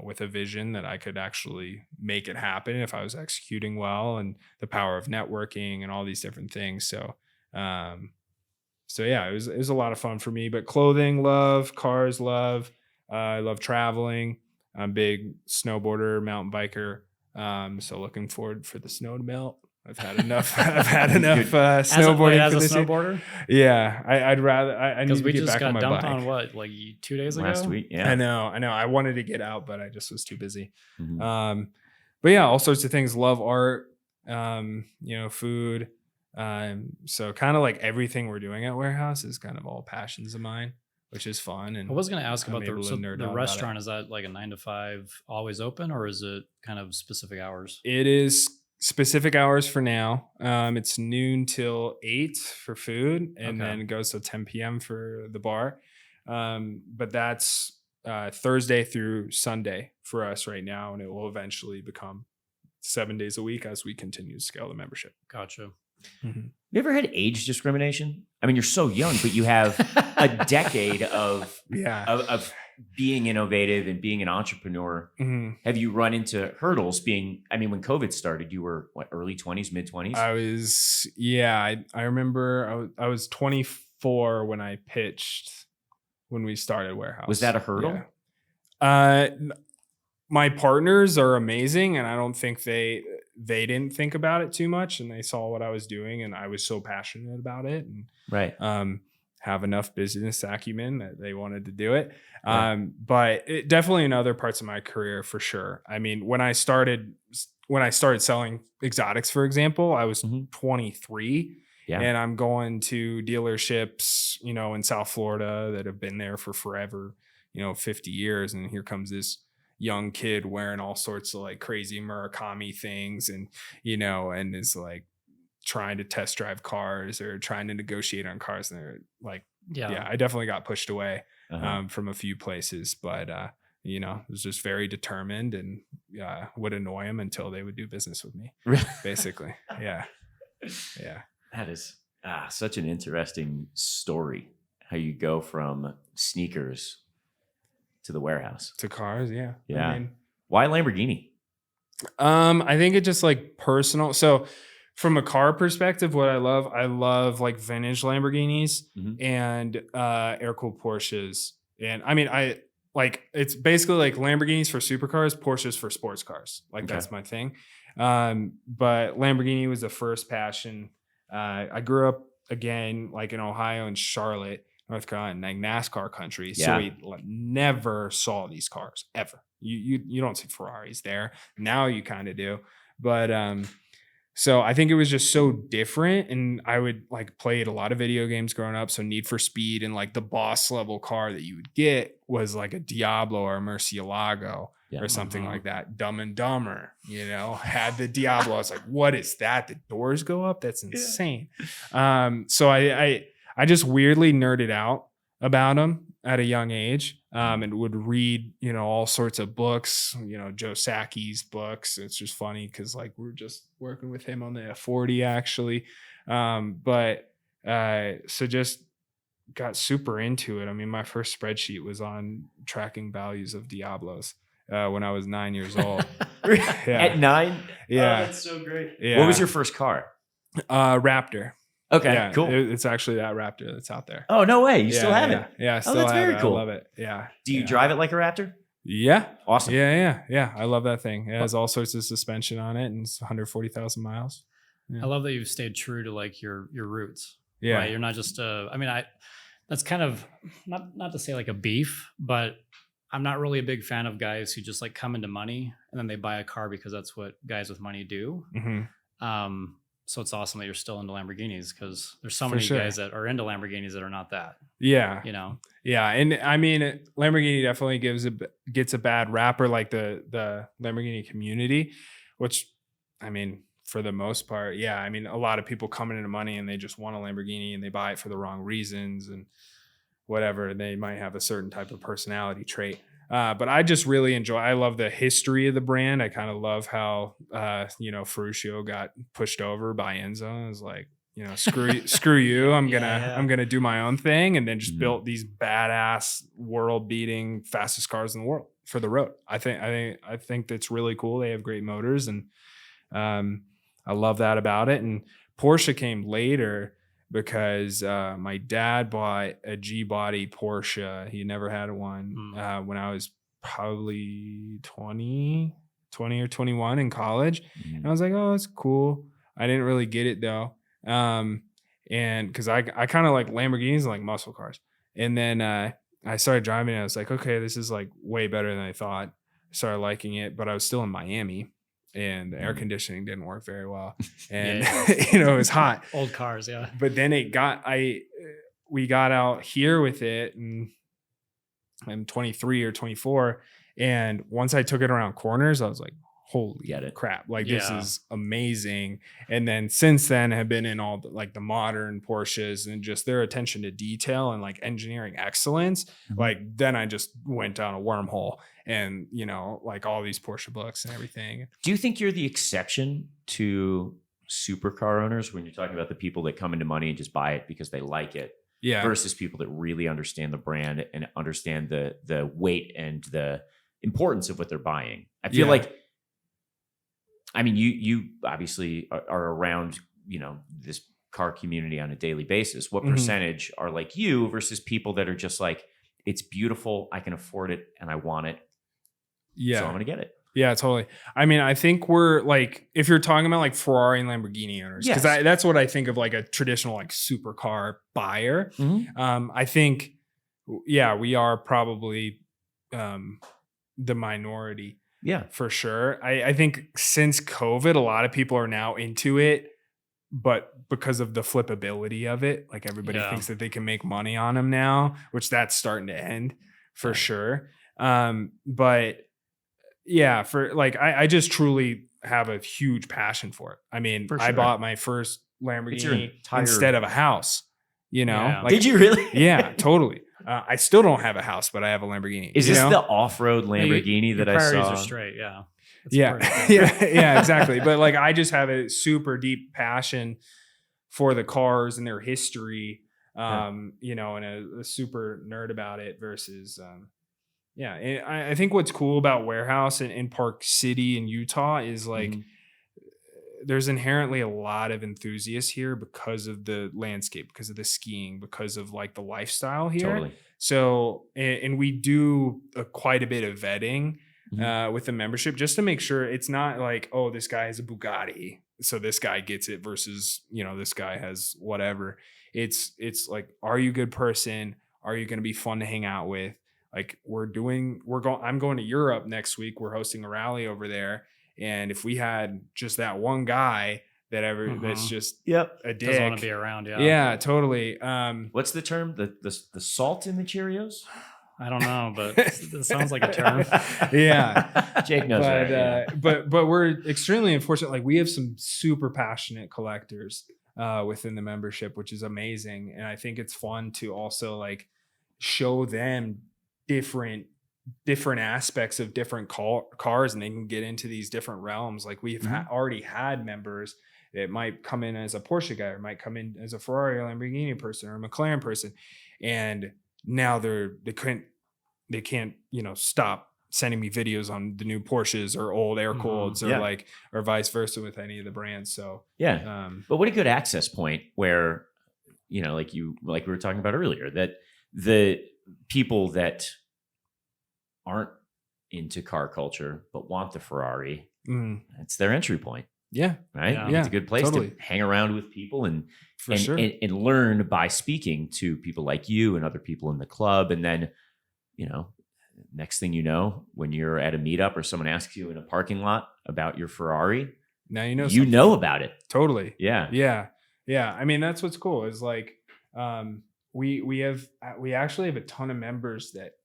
with a vision that I could actually make it happen if I was executing well, and the power of networking and all these different things. So yeah, it was a lot of fun for me. But clothing, love; cars, love. I love traveling. I'm a big snowboarder, mountain biker. So looking forward for the snow to melt. I've had enough. Snowboarding as a snowboarder. Yeah, I'd rather. I need to get back on my bike. Because we just got dumped on what, like 2 days ago? Last week. Yeah, I know. I wanted to get out, but I just was too busy. But yeah, all sorts of things. Love art. Food. So kind of like everything we're doing at Warehouse is kind of all passions of mine, which is fun. And I was going to ask about the restaurant. Is that like a 9 to 5 always open, or is it kind of specific hours? It is specific hours for now. It's noon till 8 for food, and then it goes till 10 p.m. for the bar. But that's Thursday through Sunday for us right now, and it will eventually become 7 days a week as we continue to scale the membership. Gotcha. You ever had age discrimination? I mean, you're so young, but you have a decade of being innovative and being an entrepreneur. Have you run into hurdles when COVID started, you were what, early 20s, mid 20s? I remember I was 24 when I pitched when we started Warehouse. Was that a hurdle? Yeah. My partners are amazing, and I don't think they didn't think about it too much, and they saw what I was doing, and I was so passionate about it, and have enough business acumen that they wanted to do it. But definitely in other parts of my career, for sure. I mean, when I started selling exotics, for example, I was 23, and I'm going to dealerships, in South Florida that have been there for forever, 50 years. And here comes this young kid wearing all sorts of like crazy Murakami things, and, and is like trying to test drive cars or trying to negotiate on cars. And they're like, Yeah. I definitely got pushed away from a few places, but you know, was just very determined and would annoy them until they would do business with me, basically. Yeah. That is such an interesting story. How you go from sneakers to the warehouse to cars. Yeah. I mean, why Lamborghini? I think it just like personal. So from a car perspective, what I love like vintage Lamborghinis and air-cooled Porsches. And I mean, it's basically like Lamborghinis for supercars, Porsches for sports cars. Like that's my thing. But Lamborghini was the first passion. I grew up again, like in Ohio and Charlotte, North Carolina, like NASCAR country. So we never saw these cars ever. You don't see Ferraris there. Now you kind of do. But so I think it was just so different. And I would like played a lot of video games growing up. So Need for Speed, and like the boss level car that you would get was like a Diablo or a Murcielago or something like that. Dumb and Dumber, you know, had the Diablo. I was like, what is that? The doors go up? That's insane. So I just weirdly nerded out about them at a young age, and would read, you know, all sorts of books, you know, Joe Saki's books. It's just funny because like we're just working with him on the F40 actually. So just got super into it. I mean, my first spreadsheet was on tracking values of Diablos when I was 9 years old. At 9? Yeah. Oh, that's so great. Yeah. What was your first car? Raptor. Okay, yeah, cool. It's actually that Raptor that's out there. Oh, no way. You still have it? Yeah, still that's have very it. cool. I love it. Yeah. Do you drive it like a Raptor? Yeah. Awesome. Yeah. I love that thing. It has all sorts of suspension on it and it's 140,000 miles. Yeah. I love that you've stayed true to like your roots. Yeah. Right? You're not just that's kind of not to say like a beef, but I'm not really a big fan of guys who just like come into money and then they buy a car because that's what guys with money do. Mm-hmm. So it's awesome that you're still into Lamborghinis because there's so many guys that are into Lamborghinis that are not that. Yeah. You know? Yeah. And I mean, Lamborghini definitely gets a bad rap, or like the Lamborghini community, which I mean, for the most part, yeah. I mean, a lot of people come into money and they just want a Lamborghini and they buy it for the wrong reasons and whatever. They might have a certain type of personality trait. But I just really I love the history of the brand. I kind of love how, Ferruccio got pushed over by Enzo. I was like, you know, screw you. I'm going to do my own thing. And then just built these badass world beating fastest cars in the world for the road. I think that's really cool. They have great motors and, I love that about it. And Porsche came later because my dad bought a G-body Porsche. He never had one when I was probably 20 or 21 in college. And I was like, oh, it's cool. I didn't really get it though. And because I kind of like Lamborghinis and like muscle cars. And then I started driving and I was like, okay, this is like way better than I thought. I started liking it, but I was still in Miami. And the air conditioning didn't work very well. And, it was hot. Old cars, yeah. But then we got out here with it and I'm 23 or 24. And once I took it around corners, I was like, holy crap. Like this is amazing. And then since then have been in all the modern Porsches and just their attention to detail and like engineering excellence. Like then I just went down a wormhole and, like all these Porsche books and everything. Do you think you're the exception to supercar owners when you're talking about the people that come into money and just buy it because they like it? Yeah. Versus people that really understand the brand and understand the weight and the importance of what they're buying. I feel like, I mean, you obviously are around, this car community on a daily basis. What percentage are like you versus people that are just like, it's beautiful, I can afford it, and I want it. Yeah. So I'm going to get it. Yeah, totally. I mean, I think we're like, if you're talking about like Ferrari and Lamborghini owners, because that's what I think of like a traditional like supercar buyer. I think, we are probably the minority. Yeah, for sure. I think since COVID, a lot of people are now into it, but because of the flippability of it, like everybody thinks that they can make money on them now, which that's starting to end for sure. But yeah, for like, I just truly have a huge passion for it. I mean, For I sure. bought my first It's your Lamborghini entire- instead of a house, you know? Yeah. Like, Did you really? yeah, totally. I still don't have a house, but I have a Lamborghini. Is you this know? the off-road Lamborghini Your that I priorities saw? are straight. Yeah. It's Yeah, important. yeah, exactly. But like, I just have a super deep passion for the cars and their history, you know, and a super nerd about it versus, yeah. And I think what's cool about Warehouse in Park City in Utah is like, Mhm. there's inherently a lot of enthusiasts here because of the landscape, because of the skiing, because of like the lifestyle here. Totally. So, and we do quite a bit of vetting Mhm. with the membership just to make sure it's not like, oh, this guy has a Bugatti, so this guy gets it versus, you know, this guy has whatever. It's like, are you a good person? Are you going to be fun to hang out with? Like I'm going to Europe next week. We're hosting a rally over there. And if we had just that one guy that's just a dick, Doesn't want to be around. Yeah. yeah, totally. What's the term? The salt in the Cheerios? I don't know, but it sounds like a term. Yeah. Jake knows But right. Yeah. but we're extremely unfortunate. Like, we have some super passionate collectors within the membership, which is amazing. And I think it's fun to also like show them different aspects of different cars, and they can get into these different realms. Like, we've already had members that might come in as a Porsche guy, or might come in as a Ferrari or Lamborghini person or a McLaren person, and now they can't, you know, stop sending me videos on the new Porsches or old air cooleds or vice versa with any of the brands. So yeah. But what a good access point where, you know, like we were talking about earlier, that the people that aren't into car culture but want the Ferrari, it's their entry point. Yeah. Right. Yeah. It's a good place to hang around with people and learn by speaking to people like you and other people in the club. And then, you know, next thing you know, when you're at a meetup or someone asks you in a parking lot about your Ferrari, now you know you know about it. Totally. Yeah. Yeah. Yeah. I mean, that's what's cool is like, we actually have a ton of members that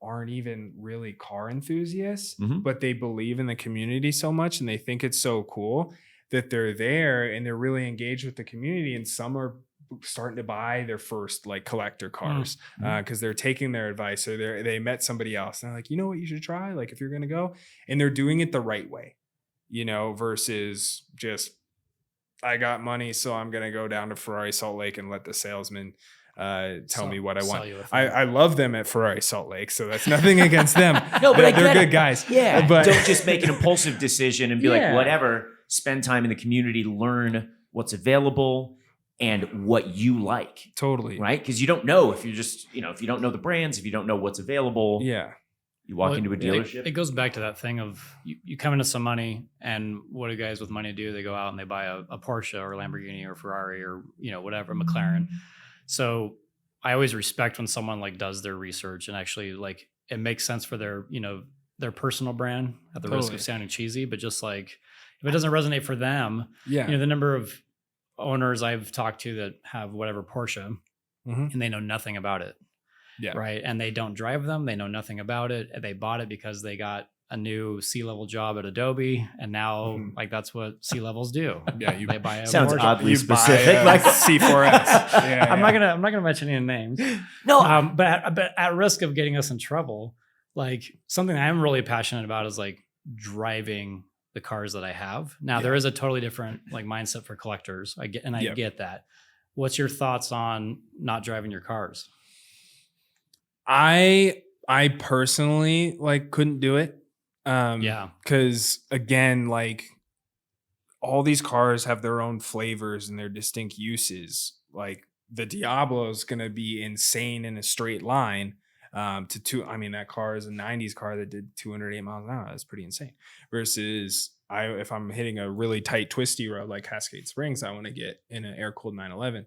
aren't even really car enthusiasts, but they believe in the community so much and they think it's so cool that they're there and they're really engaged with the community. And some are starting to buy their first like collector cars because they're taking their advice, or they met somebody else and they're like, you know what you should try, like if you're going to go, and they're doing it the right way, you know, versus just, I got money, so I'm going to go down to Ferrari Salt Lake and let the salesman tell me what I want. I love them at Ferrari Salt Lake, so that's nothing against them. No, but they're good guys. Yeah, but don't just make an impulsive decision and be like, whatever. Spend time in the community, learn what's available and what you like. Totally. Right? Because you don't know if you're just, you know, if you don't know the brands, if you don't know what's available. Yeah. You walk into a dealership. It goes back to that thing of you come into some money, and what do guys with money do? They go out and they buy a Porsche or a Lamborghini or Ferrari or, you know, whatever, McLaren. So I always respect when someone like does their research and actually like it makes sense for their, you know, their personal brand, at the risk of sounding cheesy, but just like if it doesn't resonate for them, you know, the number of owners I've talked to that have whatever Porsche and they know nothing about it. Yeah. Right. And they don't drive them. They know nothing about it. They bought it because they got a new C-level job at Adobe, and now like that's what C-levels do. Yeah, they buy a sounds Porsche. oddly specific, like C4S. I'm not gonna mention any names. No, but at risk of getting us in trouble, like something I'm really passionate about is like driving the cars that I have. Now there is a totally different like mindset for collectors. I get that. What's your thoughts on not driving your cars? I personally like couldn't do it. Because again, like all these cars have their own flavors and their distinct uses. Like the Diablo is going to be insane in a straight line. I mean, that car is a 90s car that did 208 miles an hour. That's pretty insane. Versus if I'm hitting a really tight twisty road like Cascade Springs, I want to get in an air cooled 911.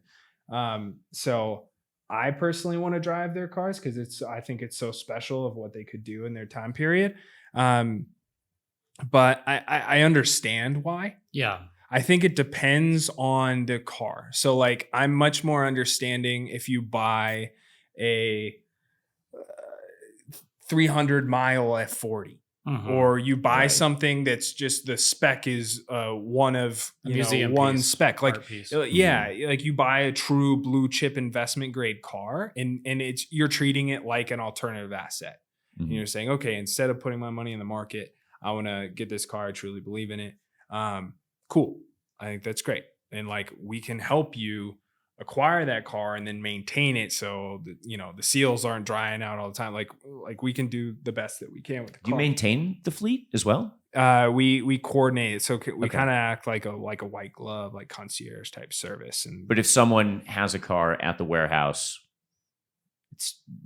So I personally want to drive their cars because I think it's so special of what they could do in their time period. But I understand why. Yeah. I think it depends on the car. So like, I'm much more understanding if you buy a 300 mile F40, or you buy something that's just the spec is one of one spec. Like like you buy a true blue chip investment grade car, and you're treating it like an alternative asset. And you're saying, okay, instead of putting my money in the market, I want to get this car. I truly believe in it. Cool. I think that's great. And like, we can help you acquire that car and then maintain it, so the seals aren't drying out all the time. Like we can do the best that we can with the car. Do you maintain the fleet as well? We coordinate it, so we kind of act like a white glove, like concierge type service. But if someone has a car at the warehouse,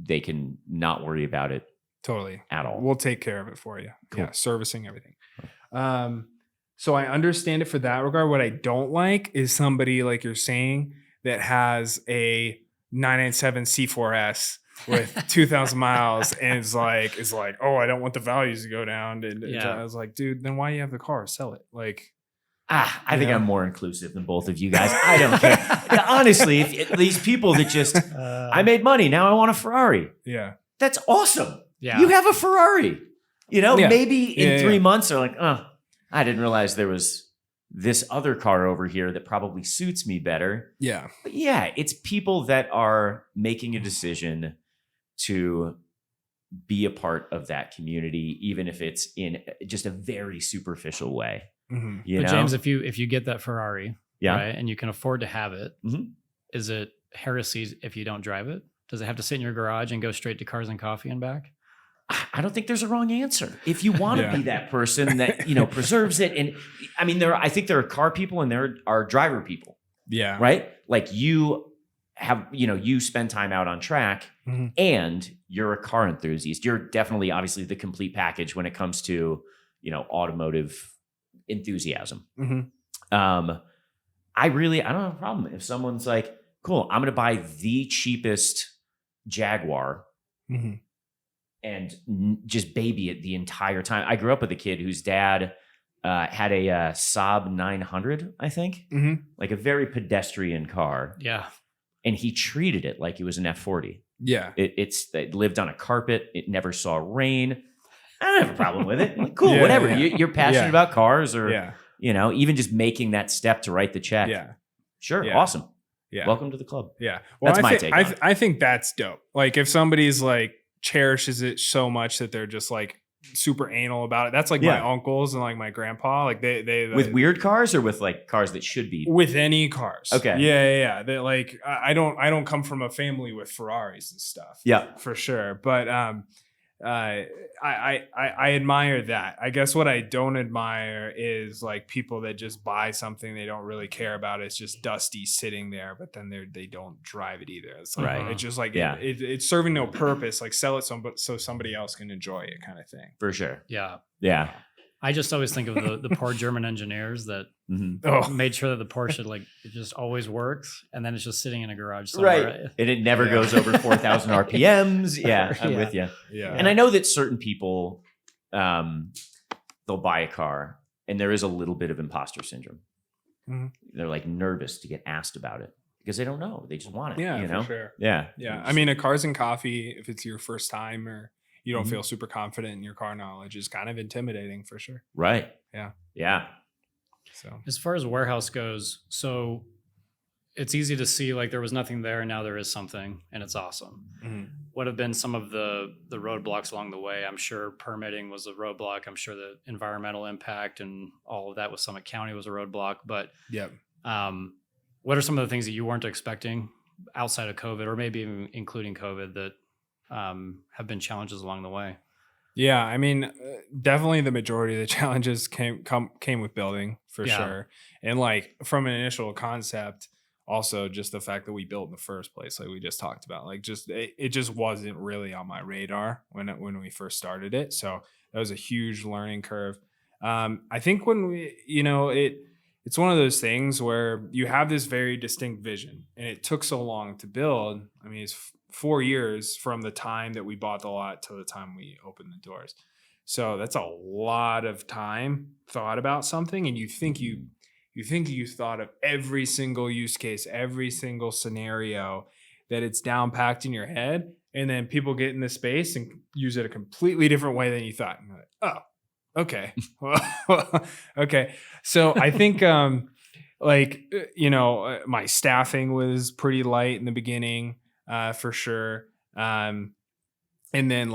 they can not worry about it totally at all. We'll take care of it for you. Cool. Yeah, servicing everything. So I understand it for that regard. What I don't like is somebody, like you're saying, that has a 997 C4S with 2,000 miles and is like, oh, I don't want the values to go down. And I was like, dude, then why do you have the car? Sell it. Like, I think I'm more inclusive than both of you guys. I don't care. Honestly, if these people that just, I made money, now I want a Ferrari. Yeah. That's awesome. Yeah. You have a Ferrari. Maybe in 3 months they're like, I didn't realize there was this other car over here that probably suits me better. Yeah. But yeah, it's people that are making a decision to be a part of that community, even if it's in just a very superficial way. But James, if you get that Ferrari, right, and you can afford to have it, is it heresy if you don't drive it? Does it have to sit in your garage and go straight to Cars and Coffee and back? I don't think there's a wrong answer. If you want to be that person that, preserves it. And I mean, I think there are car people and there are driver people. Yeah. Right? Like you have, you spend time out on track and you're a car enthusiast. You're definitely obviously the complete package when it comes to, automotive enthusiasm. I don't have a problem if someone's like, cool, I'm going to buy the cheapest Jaguar and just baby it the entire time. I grew up with a kid whose dad had a Saab 900, I think, like a very pedestrian car. Yeah. And he treated it like it was an F40. Yeah. It lived on a carpet. It never saw rain. I don't have a problem with it. Like, cool, whatever. Yeah. You're passionate about cars or, even just making that step to write the check. Yeah. Sure. Awesome. Yeah. Welcome to the club. Yeah. Well, that's my take. I think that's dope. Like if somebody's like cherishes it so much that they're just like super anal about it. That's like my uncles and like my grandpa. Like they with weird cars or with like cars that should be with any cars. Okay. Yeah. They like I don't come from a family with Ferraris and stuff. Yeah, for sure. But I admire that. I guess what I don't admire is like people that just buy something they don't really care about. It's just dusty sitting there, but then they don't drive it either. It's like, it's just like it's serving no purpose. Like sell it so somebody else can enjoy it, kind of thing. For sure. Yeah. I just always think of the poor German engineers that made sure that the Porsche it just always works, and then it's just sitting in a garage somewhere. Right. And it never goes over 4,000 RPMs. Yeah, I'm with you. Yeah. And I know that certain people, they'll buy a car, and there is a little bit of imposter syndrome. They're like nervous to get asked about it because they don't know. They just want it. Yeah, for sure. Yeah. I mean, a Cars and Coffee, if it's your first time or you don't feel super confident in your car knowledge, is kind of intimidating for sure. Right. Yeah. So as far as warehouse goes, so it's easy to see like there was nothing there and now there is something and it's awesome. What have been some of the roadblocks along the way? I'm sure permitting was a roadblock. I'm sure the environmental impact and all of that with Summit County was a roadblock. But what are some of the things that you weren't expecting outside of COVID or maybe even including COVID that have been challenges along the way? Yeah, I mean, definitely the majority of the challenges came with building for sure. And like from an initial concept, also just the fact that we built in the first place, like we just talked about, like just it just wasn't really on my radar when we first started it. So that was a huge learning curve. I think when we, it's one of those things where you have this very distinct vision and it took so long to build. I mean, it's 4 years from the time that we bought the lot to the time we opened the doors. So that's a lot of time thought about something. And you think you thought of every single use case, every single scenario, that it's down packed in your head. And then people get in the space and use it a completely different way than you thought. And you're like, oh, okay. Okay. So I think, my staffing was pretty light in the beginning, for sure. And then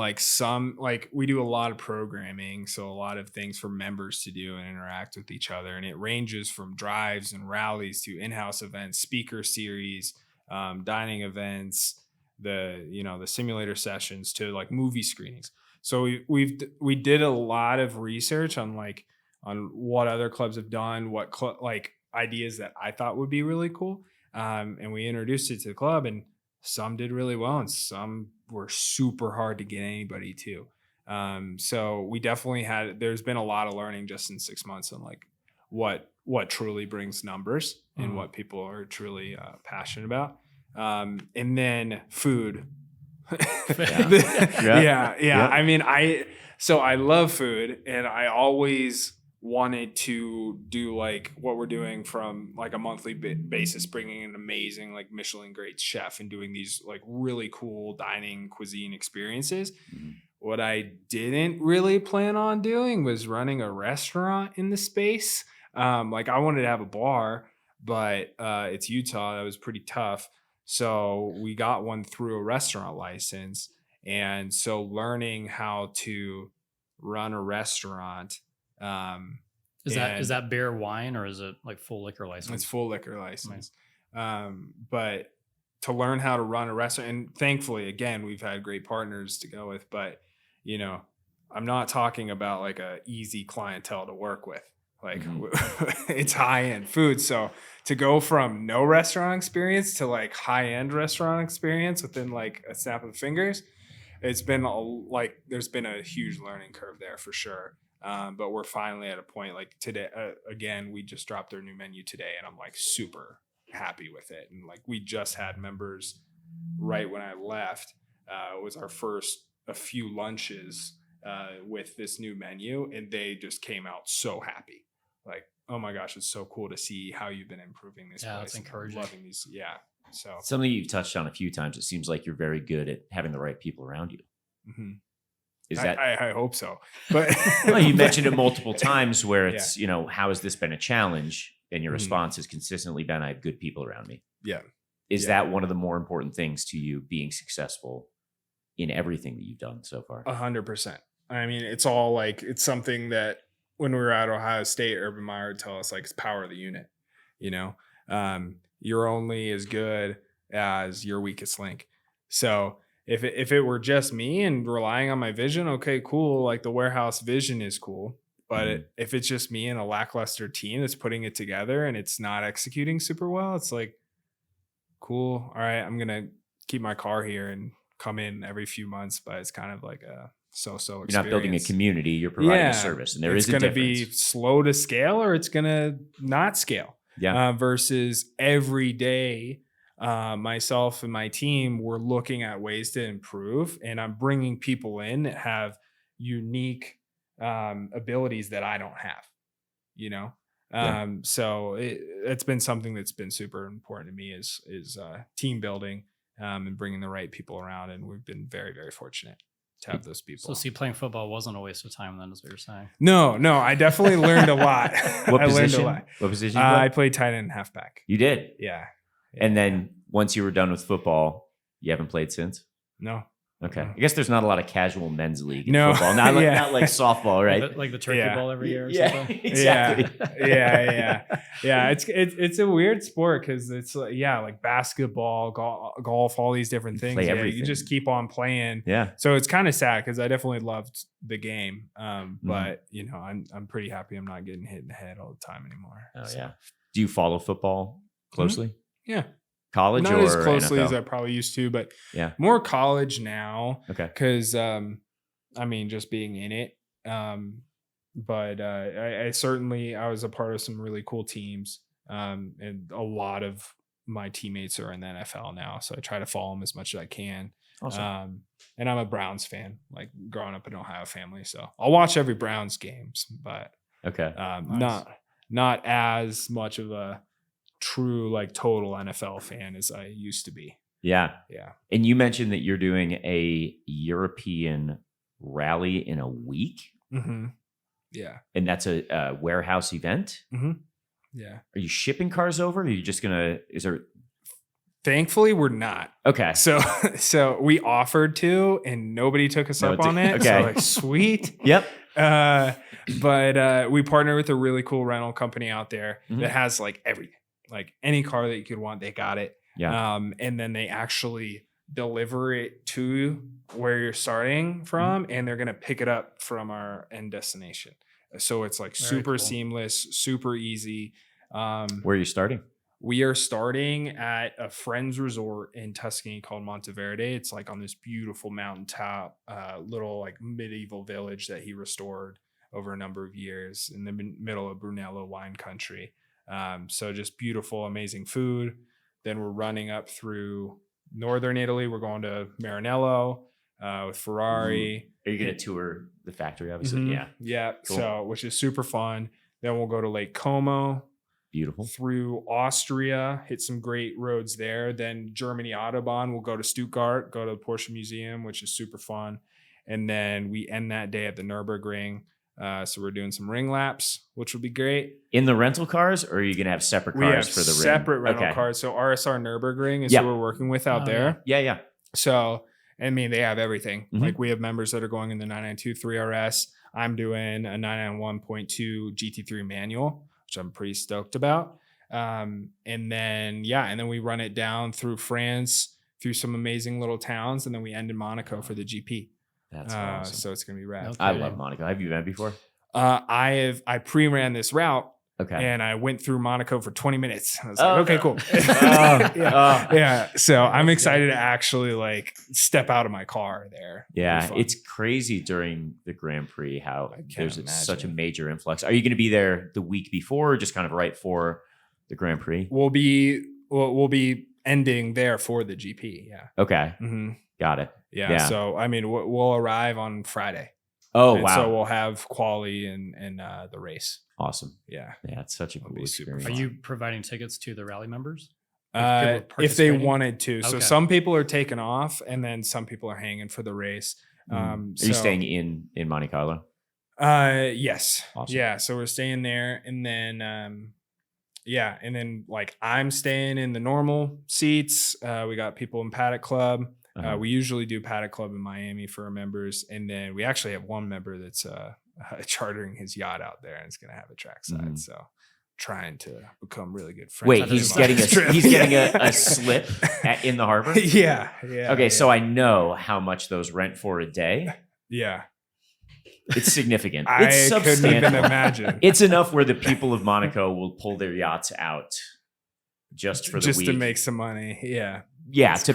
we do a lot of programming. So a lot of things for members to do and interact with each other. And it ranges from drives and rallies to in-house events, speaker series, dining events, the simulator sessions to like movie screenings. So we did a lot of research on what other clubs have done, what ideas that I thought would be really cool. And we introduced it to the club, and some did really well and some were super hard to get anybody to. So we definitely there's been a lot of learning just in 6 months on like what truly brings numbers and what people are truly passionate about. And then food. Yeah. I mean, I love food, and I always wanted to do like what we're doing from like a monthly basis, bringing an amazing like Michelin great chef and doing these like really cool dining cuisine experiences. What I didn't really plan on doing was running a restaurant in the space. I wanted to have a bar, but it's Utah. That was pretty tough. So we got one through a restaurant license. And so learning how to run a restaurant, is that beer, wine, or is it like full liquor license? It's full liquor license. Nice. But to learn how to run a restaurant, and thankfully, again, we've had great partners to go with, but I'm not talking about like a easy clientele to work with. Like it's high-end food. So to go from no restaurant experience to like high-end restaurant experience within like a snap of the fingers, it's been there's been a huge learning curve there for sure. But we're finally at a point like today, again, we just dropped our new menu today, and I'm like super happy with it. And like, we just had members right when I left, it was our first, a few lunches, with this new menu, and they just came out so happy. Like, oh my gosh, it's so cool to see how you've been improving this place. It's encouraging. Loving these. Yeah. So something you've touched on a few times, it seems like you're very good at having the right people around you. Mm-hmm. Is that? I hope so. But well, you mentioned it multiple times where it's, how has this been a challenge? And your response has consistently been, I have good people around me. Yeah. Is that one of the more important things to you being successful in everything that you've done so far? 100%. I mean, it's all like, it's something that when we were at Ohio State, Urban Meyer would tell us, like, it's power of the unit. You're only as good as your weakest link. So if it were just me and relying on my vision, okay, cool. Like, the warehouse vision is cool. But if it's just me and a lackluster team that's putting it together and it's not executing super well, it's like, cool. All right, I'm going to keep my car here and come in every few months, but it's kind of like a so-so experience. You're not building a community, you're providing a service, and there is a difference. It's going to be slow to scale, or it's going to not scale. Yeah. Versus every day, myself and my team, we're looking at ways to improve, and I'm bringing people in that have unique abilities that I don't have, So it's been something that's been super important to me is team building, and bringing the right people around. And we've been very, very fortunate to have those people. So playing football wasn't a waste of time then, is what you're saying? No, I definitely learned a lot. What position? Learned a lot. What position? I played tight end and halfback. You did? Yeah. And then once you were done with football, you haven't played since? No. Okay. I guess there's not a lot of casual men's league in football. Not like softball, right? Like the turkey ball every year or something? Exactly. Yeah. It's a weird sport because it's like basketball, golf, all these different things. Play everything. You just keep on playing. Yeah. So it's kind of sad because I definitely loved the game. But I'm pretty happy I'm not getting hit in the head all the time anymore. Oh, so. Yeah. Do you follow football closely? Mm-hmm. Yeah. College not or as closely NFL? as I probably used to, but yeah, more college now. Okay. Because just being in it. But I certainly was a part of some really cool teams. And a lot of my teammates are in the NFL now, so I try to follow them as much as I can. Awesome. And I'm a Browns fan. Like, growing up in Ohio family, so I'll watch every Browns games, but okay, nice. not as much of a true like total NFL fan as I used to be. Yeah. Yeah. And you mentioned that you're doing a European rally in a week. Mm-hmm. Yeah. And that's a warehouse event. Mm-hmm. Yeah. Are you shipping cars over? Or are you just is there? Thankfully, we're not. Okay. So we offered to, and nobody took us up on it. Okay. So like, sweet. Yep. But we partner with a really cool rental company out there that has like everything, like any car that you could want, they got it. Yeah. And then they actually deliver it to where you're starting from, and they're gonna pick it up from our end destination. So it's like super seamless, super easy. Where are you starting? We are starting at a friend's resort in Tuscany called Monteverde. It's like on this beautiful mountaintop, little like medieval village that he restored over a number of years in the middle of Brunello wine country. So just beautiful, amazing food. Then we're running up through northern Italy. We're going to Maranello with Ferrari. Are you going to tour the factory, obviously? Mm-hmm. Yeah. Yeah. Cool. So, which is super fun. Then we'll go to Lake Como. Beautiful. Through Austria, hit some great roads there. Then Germany Autobahn, we'll go to Stuttgart, go to the Porsche Museum, which is super fun. And then we end that day at the Nürburgring. So we're doing some ring laps, which will be great. In the rental cars, or are you going to have separate cars for the ring? Separate rental cars. So RSR Nürburgring is who we're working with out there. Yeah. So, I mean, they have everything. Like we have members that are going in the 992 3RS. I'm doing a 991.2 GT3 manual, which I'm pretty stoked about. And then we run it down through France, through some amazing little towns, and then we end in Monaco for the GP. That's awesome. So it's gonna be rad. I love Monaco. Have you been before? I pre-ran this route. Okay. And I went through Monaco for 20 minutes. I was like, okay, cool. So I'm excited to actually like step out of my car there. Yeah. It's crazy during the Grand Prix how there's such a major influx. Are you going to be there the week before or just kind of right for the Grand Prix? We'll be ending there for the GP. Yeah. Okay. Mm-hmm. Got it. Yeah. So, I mean, we'll arrive on Friday. Oh, and wow. So we'll have quali and the race. Awesome. Yeah. Yeah. It's such a cool experience. Are you providing tickets to the rally members? If they wanted to. Okay. So some people are taking off and then some people are hanging for the race. Are you staying in Monte Carlo? Yes. Awesome. Yeah. So we're staying there. And then, and then like I'm staying in the normal seats. We got people in Paddock Club. We usually do Paddock Club in Miami for our members. And then we actually have one member that's chartering his yacht out there and it's going to have a trackside. So trying to become really good friends. Wait, he's getting a slip in the harbor? Yeah. Okay, so I know how much those rent for a day. Yeah. It's significant. I It's substantial. couldn't even imagine. It's enough where the people of Monaco will pull their yachts out just for the week. Just to make some money. Yeah. Yeah, to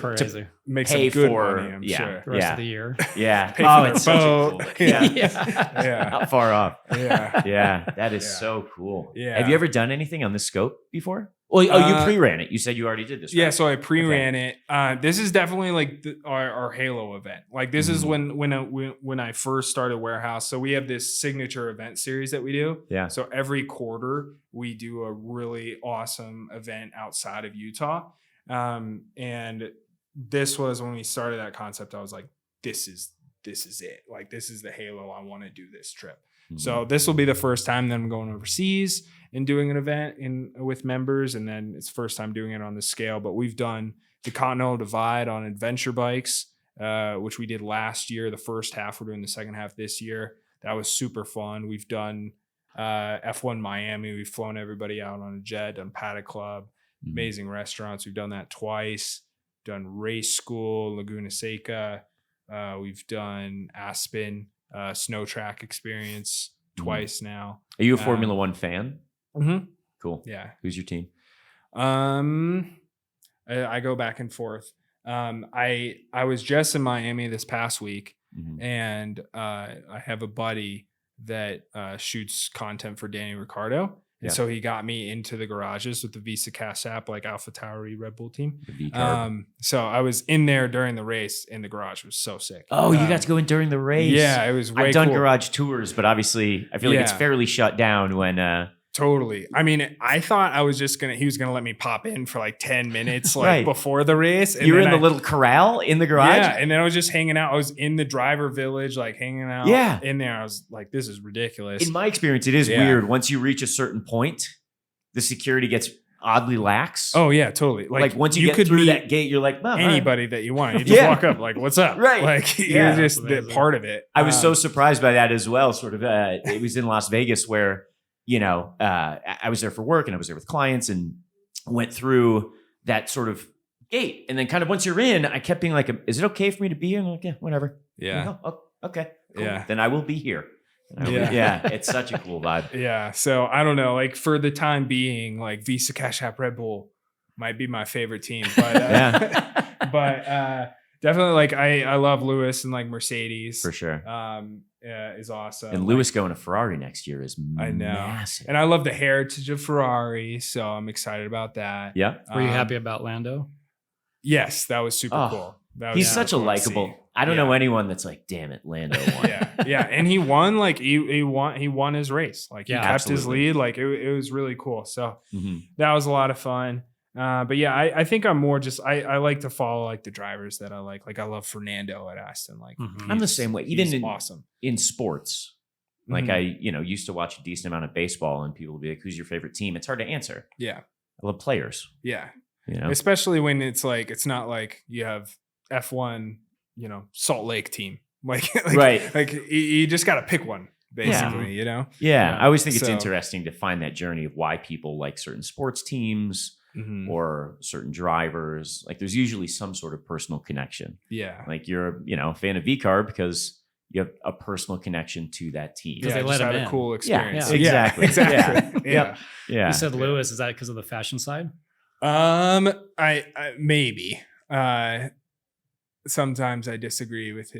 make pay some good for money, I'm sure. The rest of the year. Yeah. Pay for it's the such a boat. cool. Yeah. Not far off. Yeah. Yeah. That is so cool. Yeah. Have you ever done anything on the scope before? Well, you pre-ran it. You said you already did this, right? Yeah, so I pre-ran it. This is definitely like our Halo event. Like this is when I first started Warehouse. So we have this signature event series that we do. Yeah. So every quarter we do a really awesome event outside of Utah. And this was when we started that concept. I was like, this is it. Like this is the Halo. I want to do this trip. Mm-hmm. So this will be the first time that I'm going overseas and doing an event with members. And then it's first time doing it on this scale, but we've done the Continental Divide on adventure bikes, which we did last year. The first half, we're doing the second half this year. That was super fun. We've done F1 Miami. We've flown everybody out on a jet, done Paddock Club, amazing restaurants. We've done that twice, done race school, Laguna Seca. We've done Aspen, snow track experience twice now. Are you a Formula One fan? Mm-hmm. Cool. Yeah. Who's your team? I go back and forth. I was just in Miami this past week, and I have a buddy that shoots content for Danny Ricciardo. And so he got me into the garages with the Visa Cast app, like Alpha Tauri Red Bull team. So I was in there during the race, and the garage was so sick. Oh, you got to go in during the race. Yeah, it was way I've done cool. garage tours, but obviously I feel like it's fairly shut down when Totally. I mean, I thought he was gonna let me pop in for like 10 minutes, like Right. before the race. And you were in the little corral in the garage. Yeah, and then I was just hanging out. I was in the driver village, like hanging out. Yeah. In there, I was like, "This is ridiculous." In my experience, it is weird. Once you reach a certain point, the security gets oddly lax. Oh yeah, totally. Like once you get through that gate, you're like, well, anybody that you want. You just walk up, like, "What's up?" Right. Like you're just part of it. I was so surprised by that as well. Sort of, it was in Las Vegas where, I was there for work and I was there with clients and went through that sort of gate. And then kind of once you're in, I kept being like, is it okay for me to be here? And I'm like, yeah, whatever. Yeah. Like, oh, okay. Cool. Yeah. Then I will be here. It's such a cool vibe. Yeah. So I don't know, like for the time being, like Visa Cash App Red Bull might be my favorite team. But but definitely like I love Lewis and like Mercedes. For sure. Is awesome. And Lewis going to Ferrari next year is I know. massive. And I love the heritage of Ferrari, so I'm excited about that. Yeah. Were you happy about Lando? Yes, that was super cool. He's such a likable. I don't know anyone that's like, damn it, Lando won. Yeah, and he won. Like he won his race. Like he kept his lead. Like it was really cool. So that was a lot of fun. But yeah, I think I'm more just I like to follow like the drivers that I like. Like I love Fernando at Aston. Like I'm the same way. Even awesome in sports. Like I used to watch a decent amount of baseball, and people would be like, "Who's your favorite team?" It's hard to answer. Yeah, I love players. Yeah, especially when it's not like you have F1, Salt Lake team. Like right. Like you just got to pick one. Basically, Yeah, I always think it's interesting to find that journey of why people like certain sports teams. Or certain drivers, like there's usually some sort of personal connection. Yeah. Like you're, a fan of VCARB because you have a personal connection to that team. Because they let him in. A cool experience. Exactly. Exactly. Yeah. You said Lewis, is that because of the fashion side? I maybe. Sometimes I disagree with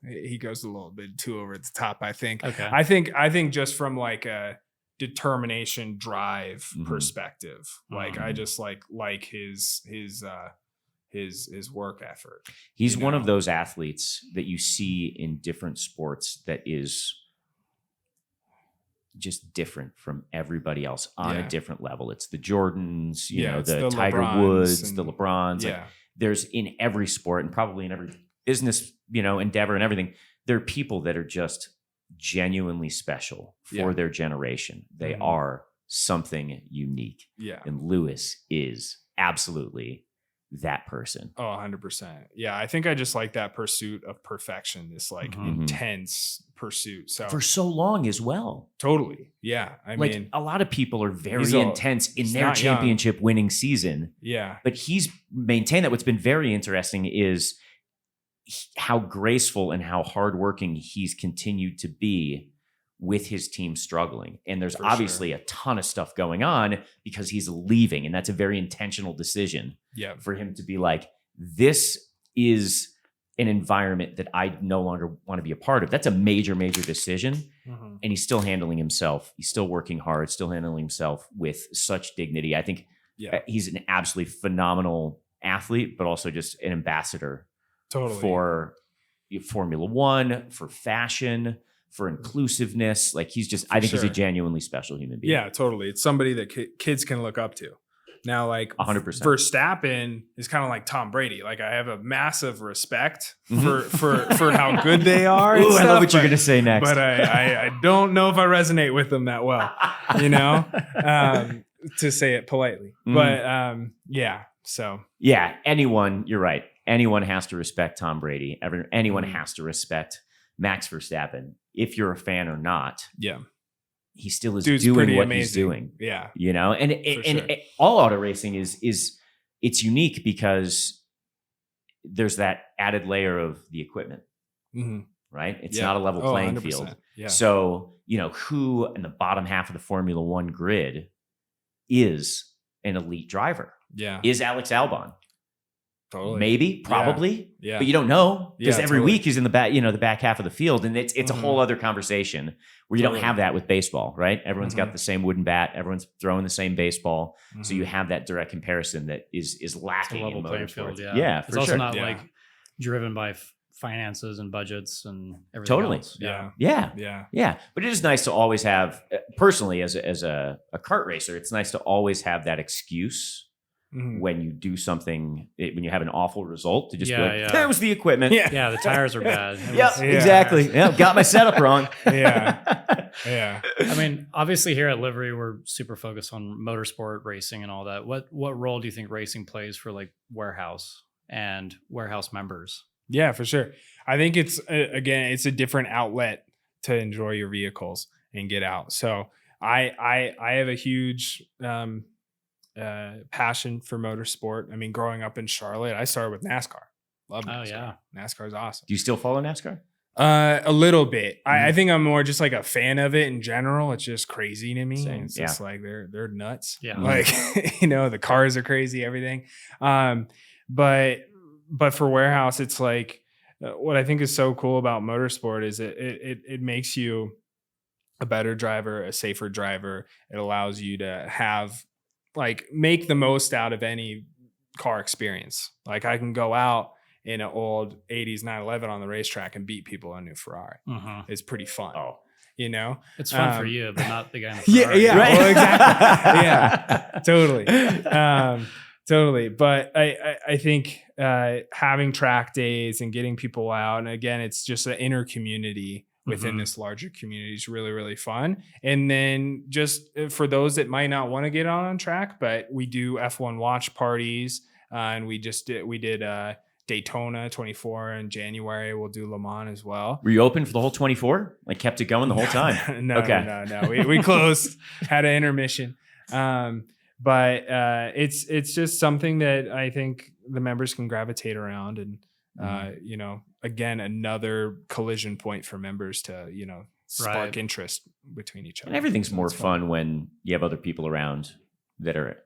he goes a little bit too over the top, I think. Okay. I think just from like a determination drive perspective, like I just like his work effort. He's one of those athletes that you see in different sports that is just different from everybody else on a different level. It's the Jordans, the Tiger LeBrons Woods, the LeBrons. Yeah. Like, there's in every sport and probably in every business, endeavor and everything, there are people that are just genuinely special for their generation. They are something unique. Yeah. And Lewis is absolutely that person. Oh, 100%. Yeah. I think I just like that pursuit of perfection, this like intense pursuit. So for so long as well. Totally. Yeah. I mean, a lot of people are very intense in their championship winning season. Yeah. But he's maintained that. What's been very interesting is how graceful and how hardworking he's continued to be with his team struggling. And there's obviously a ton of stuff going on because he's leaving. And that's a very intentional decision for him to be like, this is an environment that I no longer want to be a part of. That's a major, major decision. And he's still handling himself. He's still working hard, still handling himself with such dignity. I think he's an absolutely phenomenal athlete, but also just an ambassador for Formula One, for fashion, for inclusiveness. Like he's just, I think he's a genuinely special human being. Yeah, totally. It's somebody that kids can look up to. Now, like 100%. Verstappen is kind of like Tom Brady. Like I have a massive respect for how good they are. Ooh, I love what you're going to say next. But I don't know if I resonate with them that well, to say it politely. But so. Yeah, you're right. Anyone has to respect Tom Brady. Anyone has to respect Max Verstappen. If you're a fan or not, he still is doing what he's doing. Yeah, and all auto racing is it's unique because there's that added layer of the equipment, right? It's not a level playing 100%. field. Yeah. So who in the bottom half of the Formula One grid is an elite driver? Yeah, is Alex Albon? Totally. Maybe, probably, yeah. But you don't know because every totally. week he's in the back, the back half of the field, and it's a whole other conversation where you don't have that with baseball, right? Everyone's got the same wooden bat, everyone's throwing the same baseball, so you have that direct comparison that is lacking level in playing motorsports. field. Yeah, it's also not like driven by finances and budgets and everything Totally. else. Yeah. But it is nice to always have, personally, as a kart racer, it's nice to always have that excuse when you do something, when you have an awful result, to just be like, that was the equipment. Yeah, the tires are bad. Exactly. Yeah, got my setup wrong. Yeah. I mean, obviously here at Livery, we're super focused on motorsport racing and all that. What role do you think racing plays for like warehouse and warehouse members? Yeah, for sure. I think it's it's a different outlet to enjoy your vehicles and get out. So I have a huge passion for motorsport. I mean, growing up in Charlotte, I started with NASCAR. Love NASCAR. Yeah. NASCAR is awesome. Do you still follow NASCAR? A little bit. I think I'm more just like a fan of it in general. It's just crazy to me. Same. It's just like they're nuts. Yeah. Like, the cars are crazy, everything. But for warehouse, it's like what I think is so cool about motorsport is it makes you a better driver, a safer driver. It allows you to make the most out of any car experience. Like I can go out in an old 80s 911 on the racetrack and beat people on a new Ferrari. It's pretty fun. It's fun for you, but not the guy in the Ferrari. Right? Well, exactly. Totally. But I think having track days and getting people out, and again, it's just an inner community within this larger community is really, really fun. And then just for those that might not want to get on track, but we do F1 watch parties, and we did Daytona 24 in January. We'll do Le Mans as well. Were you open for the whole 24? Like kept it going the whole time? No. We closed, had an intermission. But it's just something that I think the members can gravitate around, and again, another collision point for members to spark interest between each other. And everything's more fun when you have other people around that are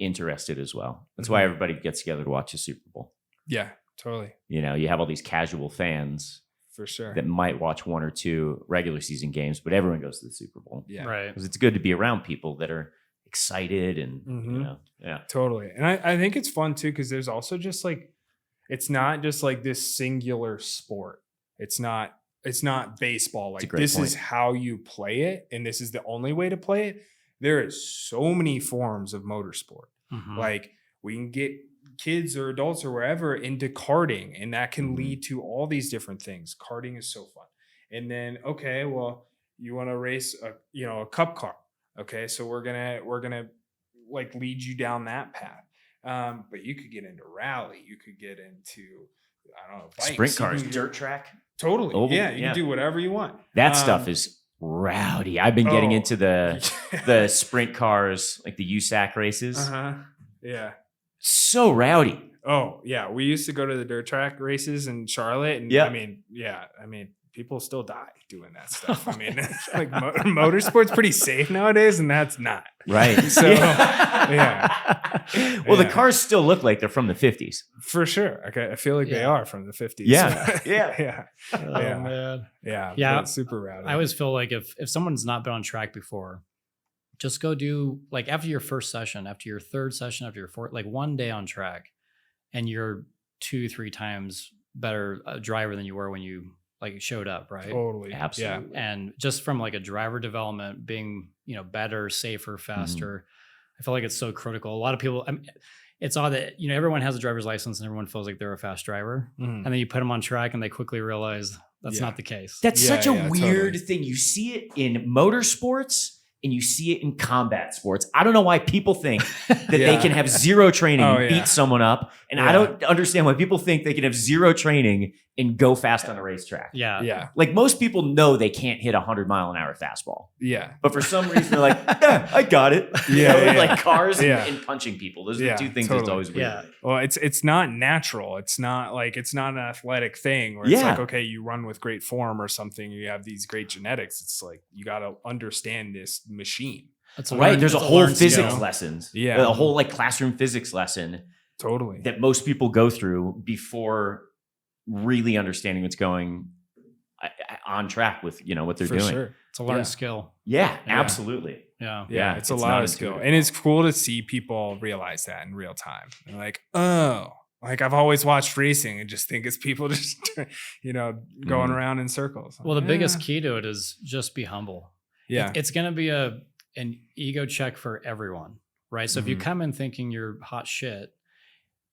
interested as well. That's why everybody gets together to watch the Super Bowl. Yeah, totally. You have all these casual fans for sure that might watch one or two regular season games, but everyone goes to the Super Bowl. Yeah, right. Because it's good to be around people that are excited and totally. And I think it's fun too, because there's also just it's not just like this singular sport. It's not baseball. Like this is how you play it, and this is the only way to play it. There is so many forms of motorsport. Like we can get kids or adults or wherever into karting, and that can lead to all these different things. Karting is so fun. And then, okay, well, you want to race a cup car. Okay, so we're gonna like lead you down that path. But you could get into rally. You could get into bikes. Sprint cars, dirt track. Totally. Oval, you can do whatever you want. That stuff is rowdy. I've been getting into the sprint cars, like the USAC races. Yeah. So rowdy. Oh yeah, we used to go to the dirt track races in Charlotte, and I mean, people still die doing that stuff. I mean, like motorsport's pretty safe nowadays, and that's not. Right. So, Well, the cars still look like they're from the 50s. For sure. Okay. I feel like they are from the 50s. Yeah. Oh, man. Yeah. Super rowdy. I always feel like if someone's not been on track before, just go do like after your first session, after your third session, after your fourth, like one day on track, and you're 2-3 times better driver than you were when you showed up, right? Totally. Absolutely. Yeah. And just from like a driver development, being, better, safer, faster, I feel like it's so critical. A lot of people, it's odd that, everyone has a driver's license and everyone feels like they're a fast driver. And then you put them on track and they quickly realize that's not the case. That's such a weird thing. You see it in motorsports and you see it in combat sports. I don't know why people think that they can have zero training and beat someone up. And I don't understand why people think they can have zero training and go fast on a racetrack. Yeah. Like most people know they can't hit 100-mile-an-hour fastball. Yeah. But for some reason they're like, I got it. Like cars and punching people. Those are the two things that's always weird. Yeah. Well, it's not natural. It's not an athletic thing where it's like, okay, you run with great form or something. You have these great genetics. It's like, you got to understand this machine. That's right. There's a whole physics lessons. Yeah. A whole like classroom physics lesson. Totally. That most people go through before really understanding what's going on track with, what they're doing. Sure. It's a learned skill. Yeah, absolutely. Yeah. It's a lot of skill. And it's cool to see people realize that in real time. They're like, oh, Like I've always watched racing and just think it's people just, going around in circles. Well, the biggest key to it is just be humble. Yeah. It's going to be an ego check for everyone, right? So if you come in thinking you're hot shit,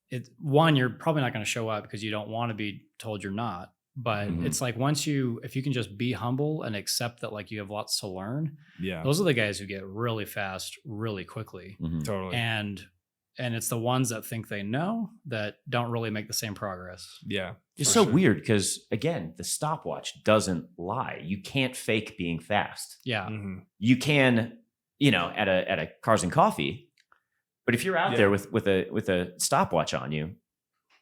you're probably not going to show up because you don't want to be told you're not. But it's like if you can just be humble and accept that like you have lots to learn, those are the guys who get really fast, really quickly. Totally. And it's the ones that think they know that don't really make the same progress. Yeah. It's so weird because, again, the stopwatch doesn't lie. You can't fake being fast. Yeah. You can, at a Cars and Coffee, but if you're out there with a stopwatch on you,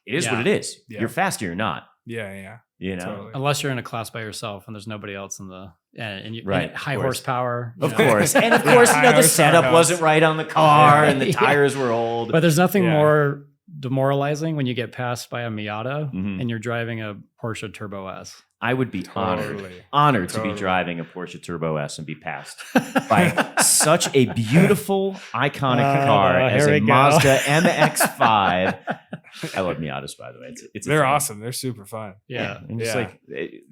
it is what it is. Yeah. You're fast or you're not. Yeah. Totally. Unless you're in a class by yourself and there's nobody else in the and right, high horsepower. Of course. And of course, the setup wasn't right on the car and the tires were old. But there's nothing more demoralizing when you get passed by a Miata and you're driving a Porsche Turbo S. I would be honored to be driving a Porsche Turbo S and be passed by such a beautiful, iconic car as a Mazda MX-5. I love Miatas, by the way. They're awesome. They're super fun. Yeah. And just like,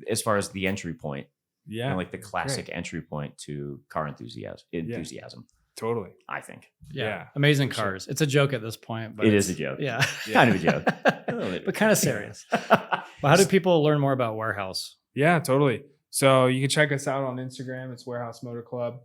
as far as the entry point, like the classic entry point to car enthusiasm. Totally. I think. Yeah. Amazing cars. It's a joke at this point. But it is a joke. Yeah. Kind of a joke. But kind of serious. Well, how do people learn more about Warehouse? Yeah, totally. So you can check us out on Instagram. It's Warehouse Motor Club.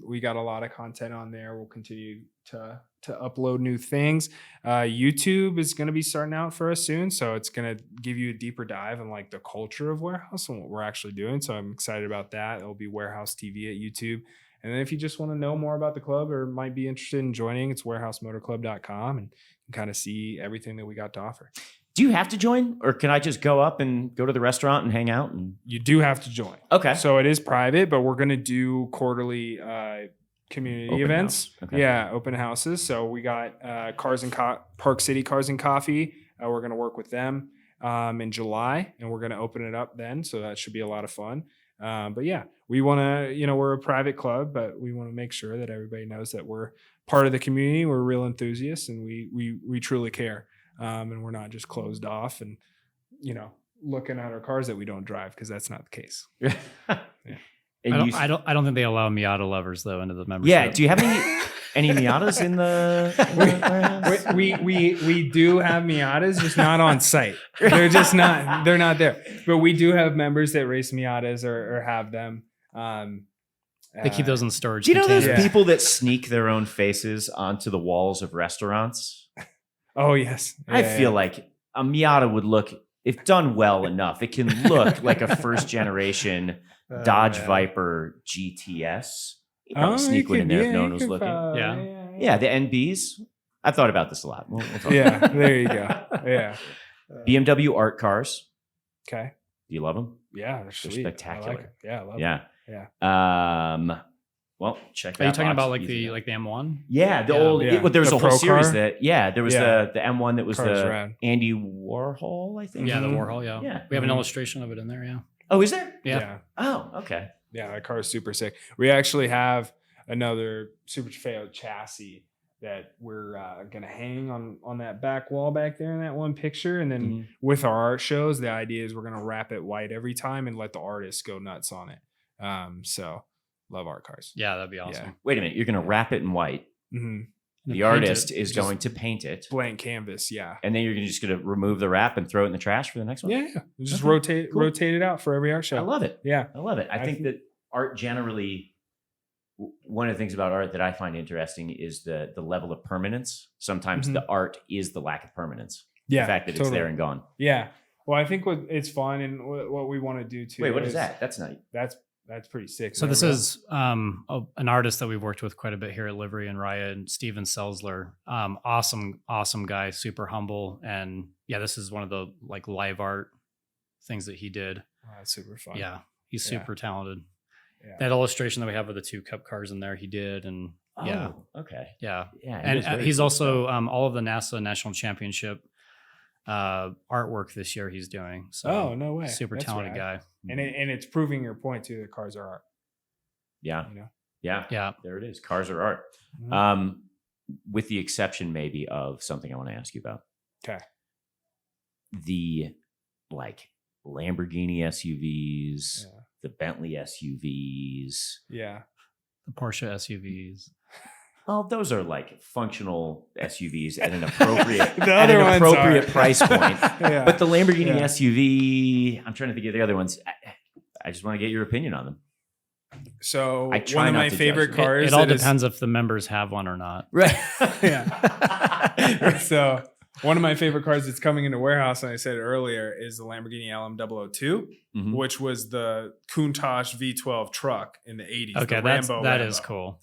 We got a lot of content on there. We'll continue to upload new things. YouTube is going to be starting out for us soon. So it's going to give you a deeper dive in like the culture of Warehouse and what we're actually doing. So I'm excited about that. It'll be Warehouse TV at YouTube. And then if you just want to know more about the club or might be interested in joining, it's warehousemotorclub.com and you can kind of see everything that we got to offer. Do you have to join or can I just go up and go to the restaurant and hang out? You do have to join. Okay. So it is private, but we're going to do quarterly community open events. Okay. Yeah, open houses. So we got Park City Cars and Coffee. We're going to work with them in July and we're going to open it up then. So that should be a lot of fun. But yeah, we want to, we're a private club, but we want to make sure that everybody knows that we're part of the community. We're real enthusiasts and we truly care. And we're not just closed off and, looking at our cars that we don't drive because that's not the case. Yeah. I don't think they allow Miata lovers though into the membership. Yeah. Do you have any Miatas in the warehouse? We do have Miatas, just not on site. They're just not. They're not there. But we do have members that race Miatas or have them. They keep those in storage. Do you know those people that sneak their own faces onto the walls of restaurants? Oh yes. I feel like a Miata would look, if done well enough, it can look like a first generation Dodge Viper GTS. You probably sneak one in there if no one was looking. Yeah, the NBs. I've thought about this a lot. We'll talk about it. There you go. Yeah. BMW art cars. Okay. Do you love them? Yeah, they're spectacular. I like yeah, I love them. Yeah. Well, check that. Are you talking about like the M1? Yeah, the old. Yeah. There was a whole series that. Yeah, there was the M1 that was Car's the rad. Andy Warhol, I think. Yeah, the Warhol. Yeah. Yeah. We have an illustration of it in there. Yeah. Oh, is there? Yeah. Oh, okay. Yeah, that car is super sick. We actually have another Super Trofeo chassis that we're going to hang on that back wall back there in that one picture. And then with our art shows, the idea is we're going to wrap it white every time and let the artists go nuts on it. So love art cars. Yeah, that'd be awesome. Yeah. Wait a minute. You're going to wrap it in white. Mm-hmm. The artist is going to paint it. Blank canvas, yeah. And then you're just going to remove the wrap and throw it in the trash for the next one? Yeah. Just rotate it out for every art show. I love it. Yeah. I love it. I think that art generally, one of the things about art that I find interesting is the level of permanence. Sometimes the art is the lack of permanence. Yeah. The fact that it's there and gone. Yeah. Well, I think it's fun and what we want to do too. Wait, what is that? That's nice. That's pretty sick. So this is an artist that we've worked with quite a bit here at Livery and Raya, and Steven Selzler. Awesome guy, super humble. And yeah, this is one of the like live art things that he did. Oh, that's super fun. Yeah, he's super talented. Yeah. That illustration that we have with the two cup cars in there, he did. And okay. Yeah. And he's also all of the NASA National Championship artwork this year he's doing. So no way. Super talented guy. And it's proving your point too that cars are art. Yeah. Yeah. There it is. Cars are art. Mm-hmm. With the exception maybe of something I want to ask you about. Okay. The like Lamborghini SUVs, the Bentley SUVs. Yeah. The Porsche SUVs. Well, those are like functional SUVs at an appropriate price point. Yeah. But the Lamborghini SUV, I'm trying to think of the other ones. I just want to get your opinion on them. So one of my favorite cars. It all depends if the members have one or not. Right. Yeah. So one of my favorite cars that's coming into warehouse, and I said earlier, is the Lamborghini LM002, which was the Countach V12 truck in the 80s. Okay, that is cool.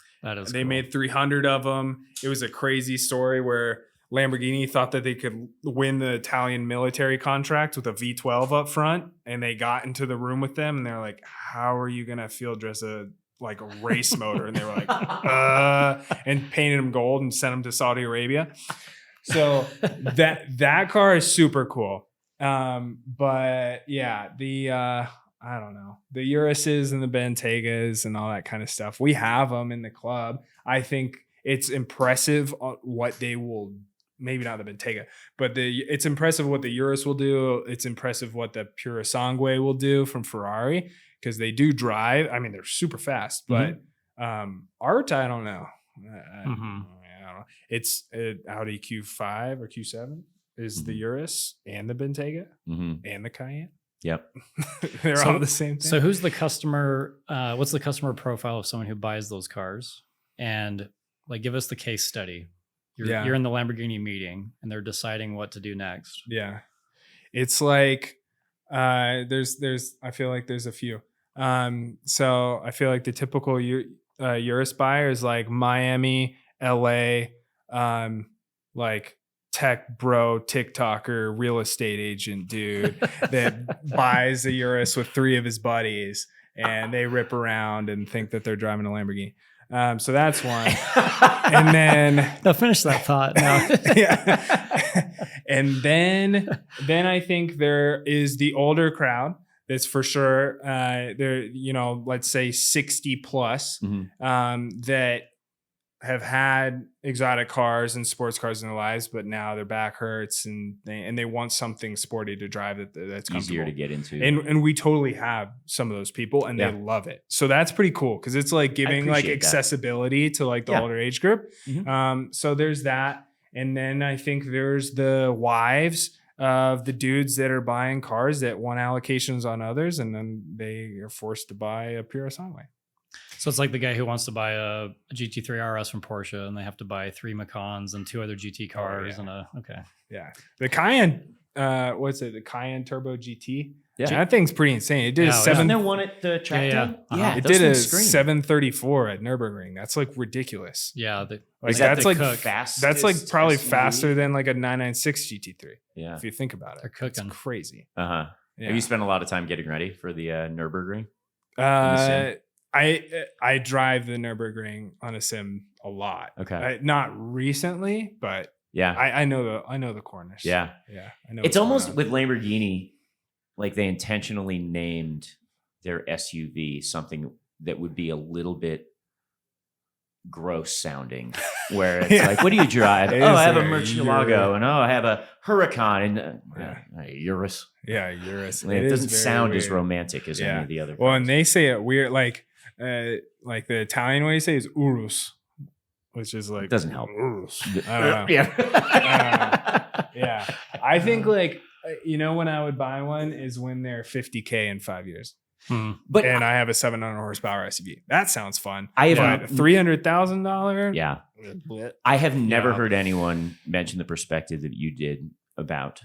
They made 300 of them. It was a crazy story where Lamborghini thought that they could win the Italian military contract with a V12 up front, and they got into the room with them, and they're like, "How are you gonna field dress a race motor?" And they were like, and painted them gold and sent them to Saudi Arabia. So that car is super cool. But yeah, I don't know, the Uruses and the Bentegas and all that kind of stuff. We have them in the club. I think it's impressive what they will. Maybe not the Bentayga, but it's impressive what the Urus will do. It's impressive what the Purosangue will do from Ferrari, because they do drive. I mean, they're super fast, but art, I don't know. I don't know. It's Audi Q5 or Q7 is the Urus and the Bentayga and the Cayenne. Yep. They're all the same thing. So who's the customer? What's the customer profile of someone who buys those cars? And give us the case study. You're in the Lamborghini meeting and they're deciding what to do next. Yeah. It's like, there's, I feel like there's a few. So I feel like the typical Urus buyer is like Miami, LA, like tech bro, TikToker, real estate agent dude that buys a Urus with 3 of his buddies, and they rip around and think that they're driving a Lamborghini. So that's one. And then no, finish that thought. No. Yeah. And then I think there is the older crowd. That's for sure. They're, let's say 60 plus, that have had exotic cars and sports cars in their lives, but now their back hurts and they want something sporty to drive that's easier to get into. And we totally have some of those people, and they love it. So that's pretty cool, because it's like giving accessibility to the older age group. So there's that. And then I think there's the wives of the dudes that are buying cars that want allocations on others, and then they are forced to buy a Purosangue. So it's like the guy who wants to buy a GT3 RS from Porsche, and they have to buy 3 Macans and 2 other GT cars The Cayenne, the Cayenne Turbo GT? Yeah, that thing's pretty insane. It did Isn't there one at the track day? It did a 734 at Nürburgring. That's Ridiculous. Yeah, that's fast. That's probably SUV? Faster than a 996 GT3. Yeah, if you think about it, they're cooking. It's crazy. Yeah. Have you spent a lot of time getting ready for the Nürburgring? I drive the Nürburgring on a sim a lot. Okay, not recently, but I know the Cornish. Yeah. I know. It's almost with Lamborghini, like they intentionally named their SUV something that would be a little bit gross sounding, where it's like, what do you drive? I have a Murcielago, and I have a Huracan, and Urus. Yeah, Urus. It doesn't sound as romantic as any of the other. Well, and they say it weird, like the Italian way you say is Urus, which is it doesn't help. Urus. I don't know. Yeah. I think when I would buy one is when they're 50K in 5 years. But I have a 700 horsepower SUV. That sounds fun. I have a $300,000. Yeah. I have never heard anyone mention the perspective that you did about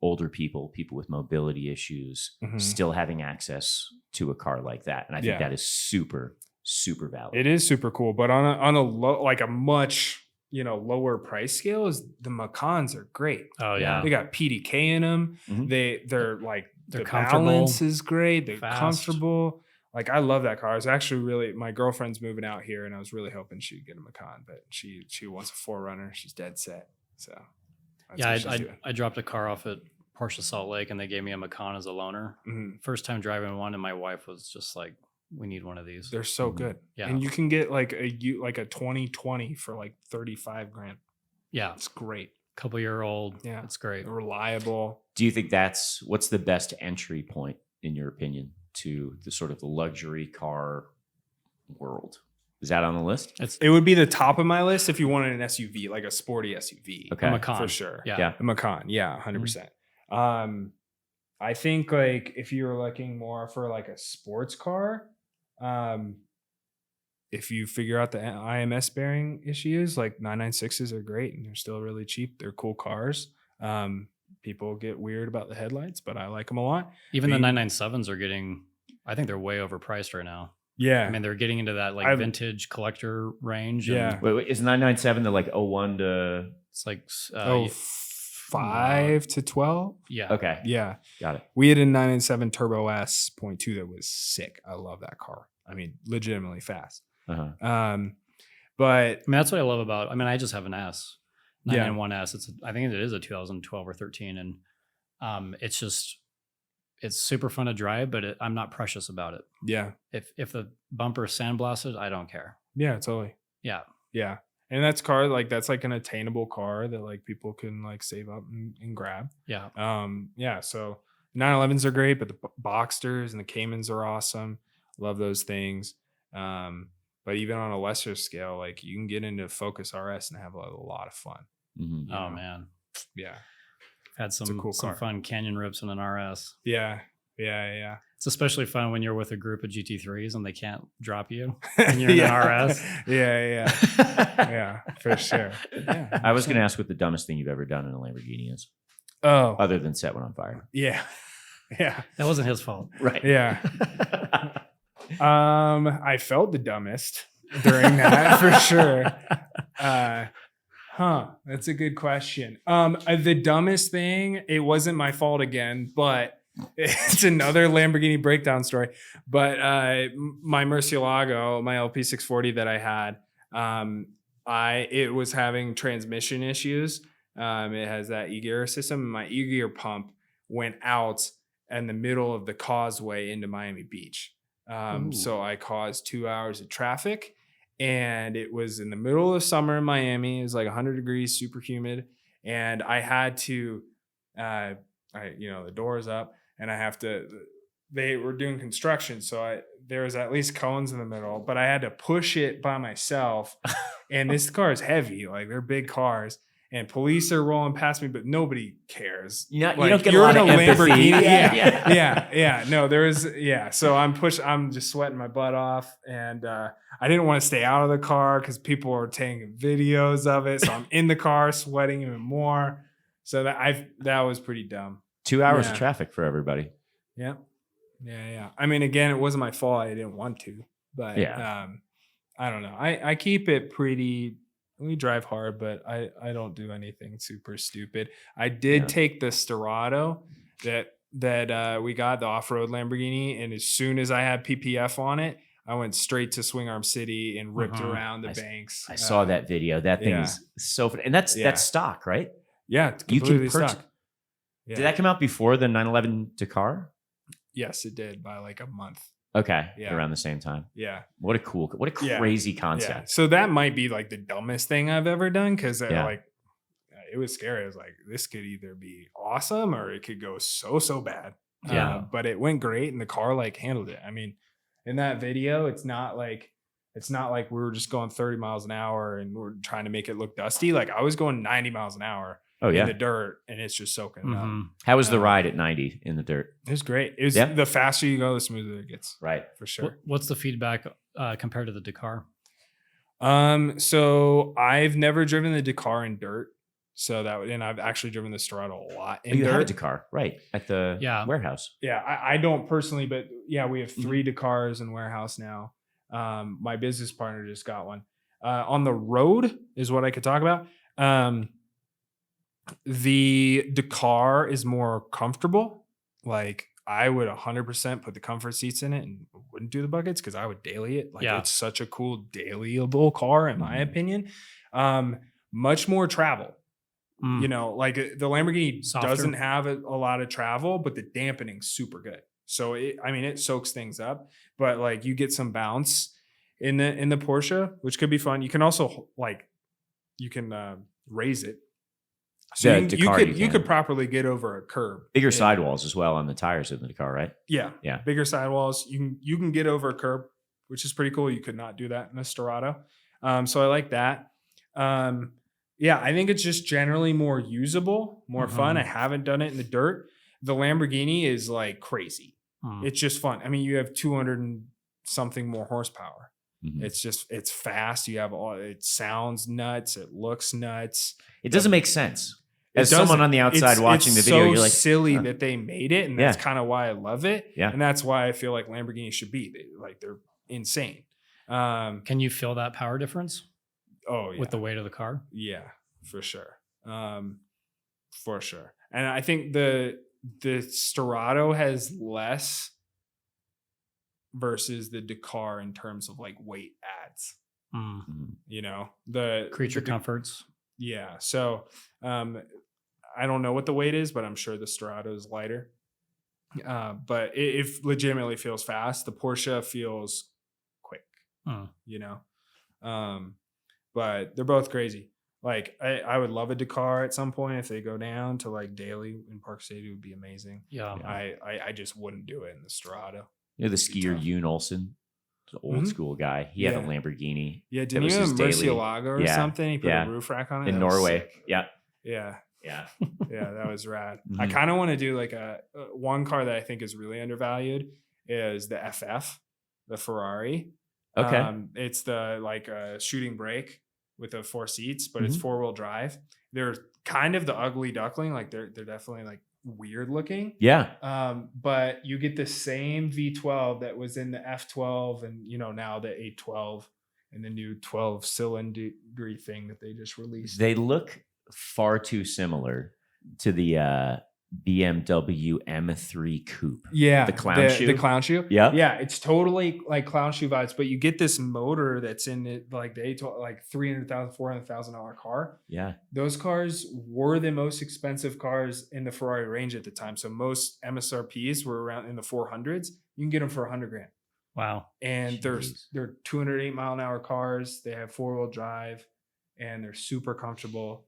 older people with mobility issues, still having access to a car like that. And I think that is super, super valid. It is super cool. But on a low, a much lower price scale, is the Macans are great. Oh yeah. They got PDK in them. They're the balance is great. They're comfortable. I love that car. I was actually my girlfriend's moving out here, and I was really hoping she'd get a Macan, but she wants a 4Runner. She's dead set. So I dropped a car off at Porsche Salt Lake, and they gave me a Macan as a loaner. First time driving one, and my wife was just like, "We need one of these." They're so good. Yeah, and you can get a 2020 for $35,000. Yeah, it's great. couple-year-old. Yeah. It's great. Reliable. Do you think what's the best entry point, in your opinion, to the sort of the luxury car world? Is that on the list? It would be the top of my list if you wanted an SUV, like a sporty SUV. Okay. A Macan. For sure. Yeah. A Macan. Yeah, 100%. I think like if you were looking more for like a sports car, if you figure out the IMS bearing issues, like 996s are great and they're still really cheap. They're cool cars. People get weird about the headlights, but I like them a lot. Even the 997s are getting, I think they're way overpriced right now. Yeah. I mean, they're getting into that like vintage collector range. Yeah. Wait, is 997 the like 01 to? It's like 5 to 12? Yeah. Okay. Yeah. Got it. We had a 997 Turbo S 0.2 that was sick. I love that car. I mean, legitimately fast. Uh-huh. But I mean, that's what I love about. I mean, I just have an S, 991S. I think it is a 2012 or 13, and it's super fun to drive, but I'm not precious about it. Yeah. If the bumper is sandblasted, I don't care. Yeah, totally. Yeah. Yeah. And that's like an attainable car that like people can like save up and grab. Yeah. Yeah. So 911s are great, but the Boxsters and the Caymans are awesome. Love those things. But even on a lesser scale, like you can get into Focus RS and have a lot of fun. Mm-hmm. Oh man. Yeah. Had some fun canyon rips in an RS. Yeah. Yeah. It's especially fun when you're with a group of GT3s and they can't drop you and you're in an RS. Yeah. Yeah, for sure. Yeah. I was going to ask what the dumbest thing you've ever done in a Lamborghini is. Oh. Other than set one on fire. Yeah. Yeah. That wasn't his fault. Right. Yeah. I felt the dumbest during that for sure. That's a good question. The dumbest thing, it wasn't my fault again, but it's another Lamborghini breakdown story. But my Murcielago, my LP640 that I had, it was having transmission issues. It has that e-gear system. And my e-gear pump went out in the middle of the causeway into Miami Beach. So I caused 2 hours of traffic, and it was in the middle of summer in Miami. It was like 100 degrees, super humid. And I had to, the doors up, and they were doing construction. So there was at least cones in the middle, but I had to push it by myself. And this car is heavy, like they're big cars. And police are rolling past me, but nobody cares. You don't get a lot of empathy. Yeah. No, so I'm just sweating my butt off. And I didn't want to stay out of the car because people were taking videos of it. So I'm in the car sweating even more. So that was pretty dumb. 2 hours of traffic for everybody. Yeah. I mean, again, it wasn't my fault. I didn't want to. But I don't know. I keep it pretty... We drive hard, but I don't do anything super stupid. I did take the Storado that we got, the off-road Lamborghini, and as soon as I had PPF on it, I went straight to Swing Arm City and ripped around the banks. I saw that video. That thing is so fun. And that's stock, right? Yeah, it's completely stock. Yeah. Did that come out before the 911 Dakar? Yes, it did, by like a month. Okay. Yeah. Around the same time. Yeah. What a crazy concept. Yeah. So that might be like the dumbest thing I've ever done. Cause it was scary. I was like, this could either be awesome or it could go so bad. Yeah. But it went great and the car like handled it. I mean, in that video, it's not like we were just going 30 miles an hour and we're trying to make it look dusty. Like I was going 90 miles an hour. In the dirt, and it's just soaking up. How was the ride at 90 in the dirt? It was great. It was the faster you go, the smoother it gets. Right, for sure. What's the feedback compared to the Dakar? So I've never driven the Dakar in dirt. And I've actually driven the Storado a lot in dirt. You have a Dakar, right? At the warehouse. Yeah, I don't personally, but we have 3 Dakars in warehouse now. My business partner just got one. On the road is what I could talk about. The Dakar is more comfortable. Like I would 100% put the comfort seats in it and wouldn't do the buckets because I would daily it. Like it's such a cool dailyable car in my opinion. Much more travel. Like the Lamborghini doesn't have a lot of travel, but the dampening's super good. So it soaks things up, but like you get some bounce in the Porsche, which could be fun. You can also raise it. So you could properly get over a curb. Bigger sidewalls as well on the tires of the Dakar, right? Yeah. Yeah. Bigger sidewalls. You can get over a curb, which is pretty cool. You could not do that in a Storado. So I like that. Yeah, I think it's just generally more usable, more fun. I haven't done it in the dirt. The Lamborghini is like crazy. It's just fun. I mean, you have 200 and something more horsepower. It's fast. You have it sounds nuts. It looks nuts. It doesn't make sense. As someone on the outside watching the video, you're like, silly that they made it. And that's kind of why I love it. Yeah. And that's why I feel like Lamborghini should be. They're insane. Can you feel that power difference? Oh, yeah. With the weight of the car? Yeah, for sure. For sure. And I think the Storado has less versus the Dakar in terms of like weight adds. You know, the creature comforts. Yeah. So I don't know what the weight is, but I'm sure the Storado is lighter. But it legitimately feels fast. The Porsche feels quick. You know? But they're both crazy. Like I would love a Dakar at some point if they go down to like daily in Park City. It would be amazing. Yeah. I just wouldn't do it in the Storado. You know the skier Yoon Olsen, the old school guy. He had a Lamborghini. Yeah, didn't he have a Murcielago or something? He put a roof rack on it in Norway. Yeah. Yeah, that was rad. I kind of want to do like a one car that I think is really undervalued is the FF, the Ferrari. Okay. It's the like shooting brake with the 4 seats, but it's 4-wheel drive. They're kind of the ugly duckling. Like they're definitely like weird looking. Yeah. But you get the same V12 that was in the F12 and, you know, now the 812 and the new 12 cylinder thing that they just released. They look far too similar to the BMW M3 Coupe. Yeah. The clown shoe. The clown shoe. Yeah. Yeah. It's totally like clown shoe vibes, but you get this motor that's in it, like the A12, like $300,000, $400,000 car. Yeah. Those cars were the most expensive cars in the Ferrari range at the time. So most MSRPs were around in the 400s. You can get them for $100,000. Wow. And they're 208 mile an hour cars. They have 4-wheel drive and they're super comfortable.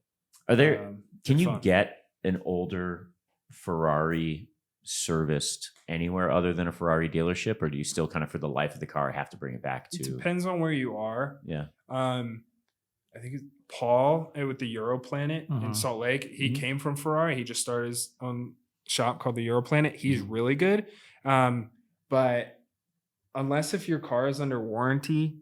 Are there, can you get an older Ferrari serviced anywhere other than a Ferrari dealership, or do you still kind of for the life of the car have to bring it back to? It depends on where you are. Yeah. I think it's Paul with the Europlanet in Salt Lake. He came from Ferrari. He just started his own shop called the Europlanet. He's really good. But unless if your car is under warranty,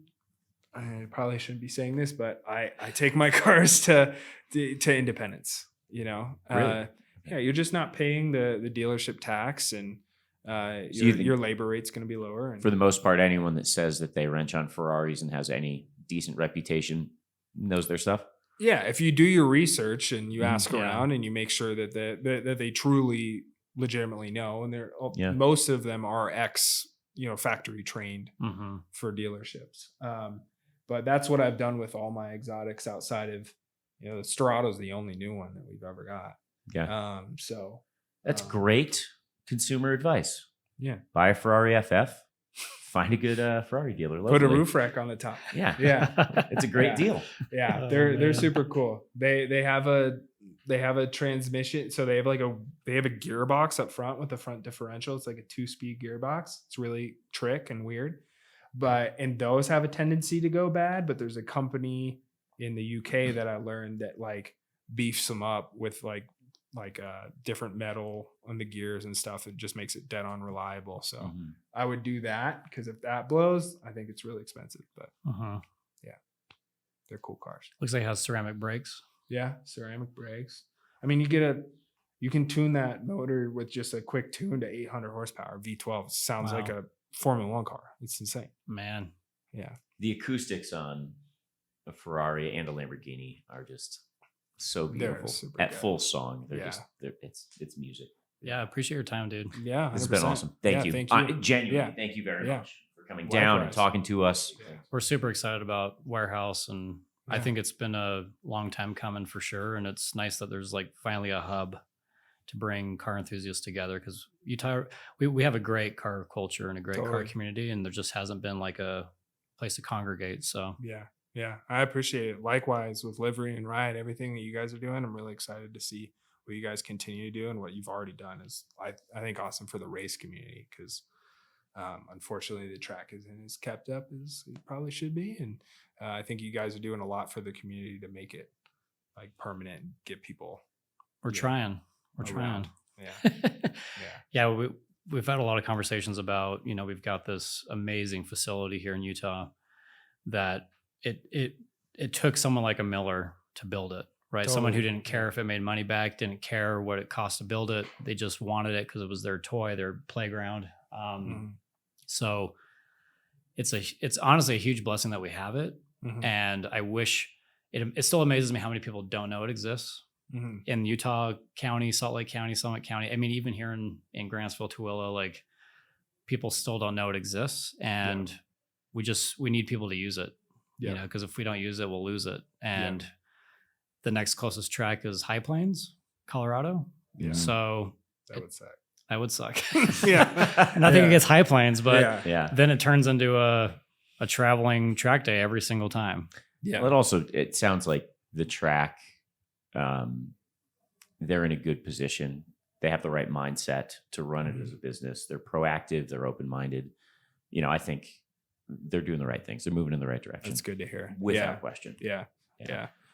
I probably shouldn't be saying this, but I take my cars to Independence, you know? Really? Yeah, you're just not paying the dealership tax, and your labor rate's going to be lower. And for the most part, anyone that says that they wrench on Ferraris and has any decent reputation knows their stuff. Yeah, if you do your research and you ask around and you make sure that that they truly, legitimately know, and most of them are factory trained for dealerships. But that's what I've done with all my exotics outside of, the Storado's the only new one that we've ever got. Yeah. So that's great consumer advice. Yeah. Buy a Ferrari FF. Find a good Ferrari dealer locally. Put a roof rack on the top. Yeah. Yeah. It's a great deal. Yeah. They're super cool. They have a transmission. So they have a gearbox up front with the front differential. It's like a 2-speed gearbox. It's really trick and weird. And those have a tendency to go bad, but there's a company in the UK that I learned that like beefs them up with like different metal on the gears and stuff. It just makes it dead on reliable. So I would do that, because if that blows, I think it's really expensive. But yeah, they're cool cars. Looks like it has ceramic brakes. Yeah, ceramic brakes. I mean, you can tune that motor with just a quick tune to 800 horsepower. V12 sounds like a Formula 1 car. It's insane. Man. Yeah. The acoustics on a Ferrari and a Lamborghini are just so beautiful at full song. They're just it's music. Yeah, appreciate your time, dude. Yeah, 100%. This has been awesome. Thank you. Genuinely, thank you very much for coming down and talking to us. We're super excited about Warehouse, and I think it's been a long time coming for sure. And it's nice that there's like finally a hub to bring car enthusiasts together, because we have a great car culture and a great car community, and there just hasn't been like a place to congregate. So yeah, Yeah, I appreciate it. Likewise with livery and ride, everything that you guys are doing, I'm really excited to see what you guys continue to do, and what you've already done is, I think, awesome for the race community, because unfortunately the track isn't as kept up as it probably should be. And I think you guys are doing a lot for the community to make it like permanent and get people. We're trying. Yeah. Yeah. We've had a lot of conversations about, we've got this amazing facility here in Utah that it took someone like a Miller to build it, right? Totally. Someone who didn't care if it made money back, didn't care what it cost to build it. They just wanted it because it was their toy, their playground. So it's honestly a huge blessing that we have it. And I wish it still amazes me how many people don't know it exists in Utah County, Salt Lake County, Summit County. I mean, even here in Grantsville, Tooele, like people still don't know it exists, and we need people to use it, because if we don't use it, we'll lose it. And the next closest track is High Plains, Colorado. Yeah. So that would suck. That would suck. Yeah. Nothing against High Plains, but then it turns into a traveling track day every single time. Yeah. Well, it sounds like the track, they're in a good position. They have the right mindset to run it as a business. They're proactive. They're open-minded. I think they're doing the right things. They're moving in the right direction. It's good to hear. Without question. Yeah.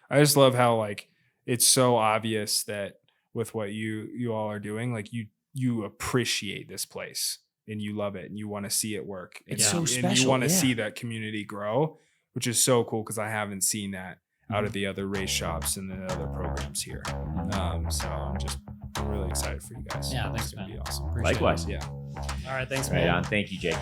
I just love how like it's so obvious that with what you all are doing, like you appreciate this place and you love it and you want to see it work. It's so special. And you want to see that community grow, which is so cool, because I haven't seen that out of the other race shops and the other programs here. So I'm really excited for you guys. Yeah, thanks, it's gonna man. be awesome. Likewise. Yeah. All right, thanks, man. man. Right on. Thank you, Jake.